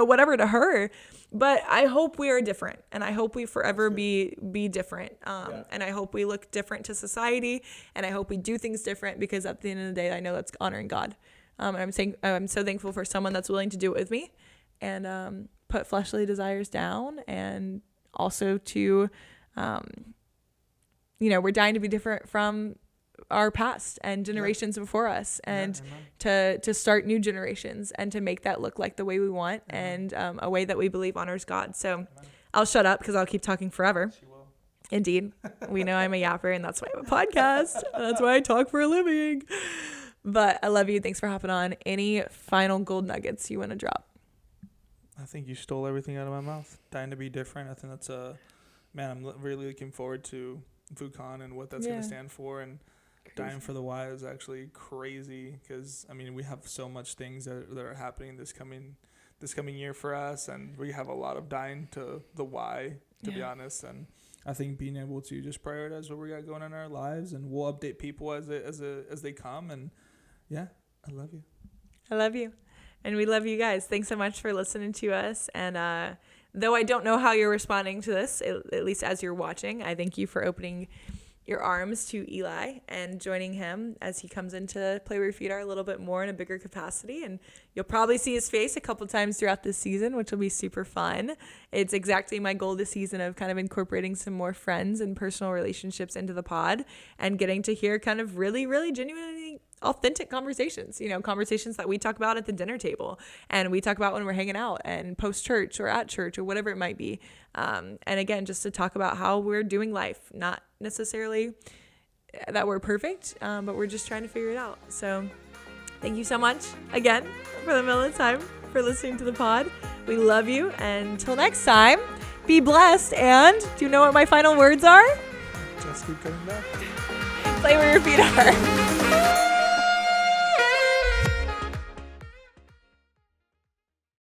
whatever to her. But I hope we are different, and I hope we forever be different. And I hope we look different to society, and I hope we do things different, because at the end of the day, I know that's honoring God. And I'm so thankful for someone that's willing to do it with me, and put fleshly desires down, and also to, we're dying to be different from our past and generations before us, and to start new generations, and to make that look like the way we want, and a way that we believe honors God. So I'll shut up, because I'll keep talking forever. She will. Indeed. We know I'm a yapper, and that's why I have a podcast. That's why I talk for a living. But I love you. Thanks for hopping on. Any final gold nuggets you want to drop? I think you stole everything out of my mouth. Dying to be different. I think that's I'm really looking forward to VUCON and what that's going to stand for. And dying for the why is actually crazy, because we have so much things that are happening this coming year for us, and we have a lot of dying to the why, to be honest. And I think being able to just prioritize what we got going on in our lives, and we'll update people as they come. And I love you. I love you. And we love you guys. Thanks so much for listening to us. And though I don't know how you're responding to this, at least as you're watching, I thank you for opening your arms to Eli and joining him as he comes into Play Where Your Feet Are a little bit more in a bigger capacity. And you'll probably see his face a couple times throughout this season, which will be super fun. It's exactly my goal this season of kind of incorporating some more friends and personal relationships into the pod, and getting to hear kind of really, really genuinely authentic conversations, conversations that we talk about at the dinner table, and we talk about when we're hanging out and post church or at church or whatever it might be. And again, just to talk about how we're doing life, not necessarily that we're perfect, but we're just trying to figure it out. So thank you so much again for the millionth time for listening to the pod. We love you. And until next time, be blessed. And do you know what my final words are? Just keep coming back. Play where your feet are.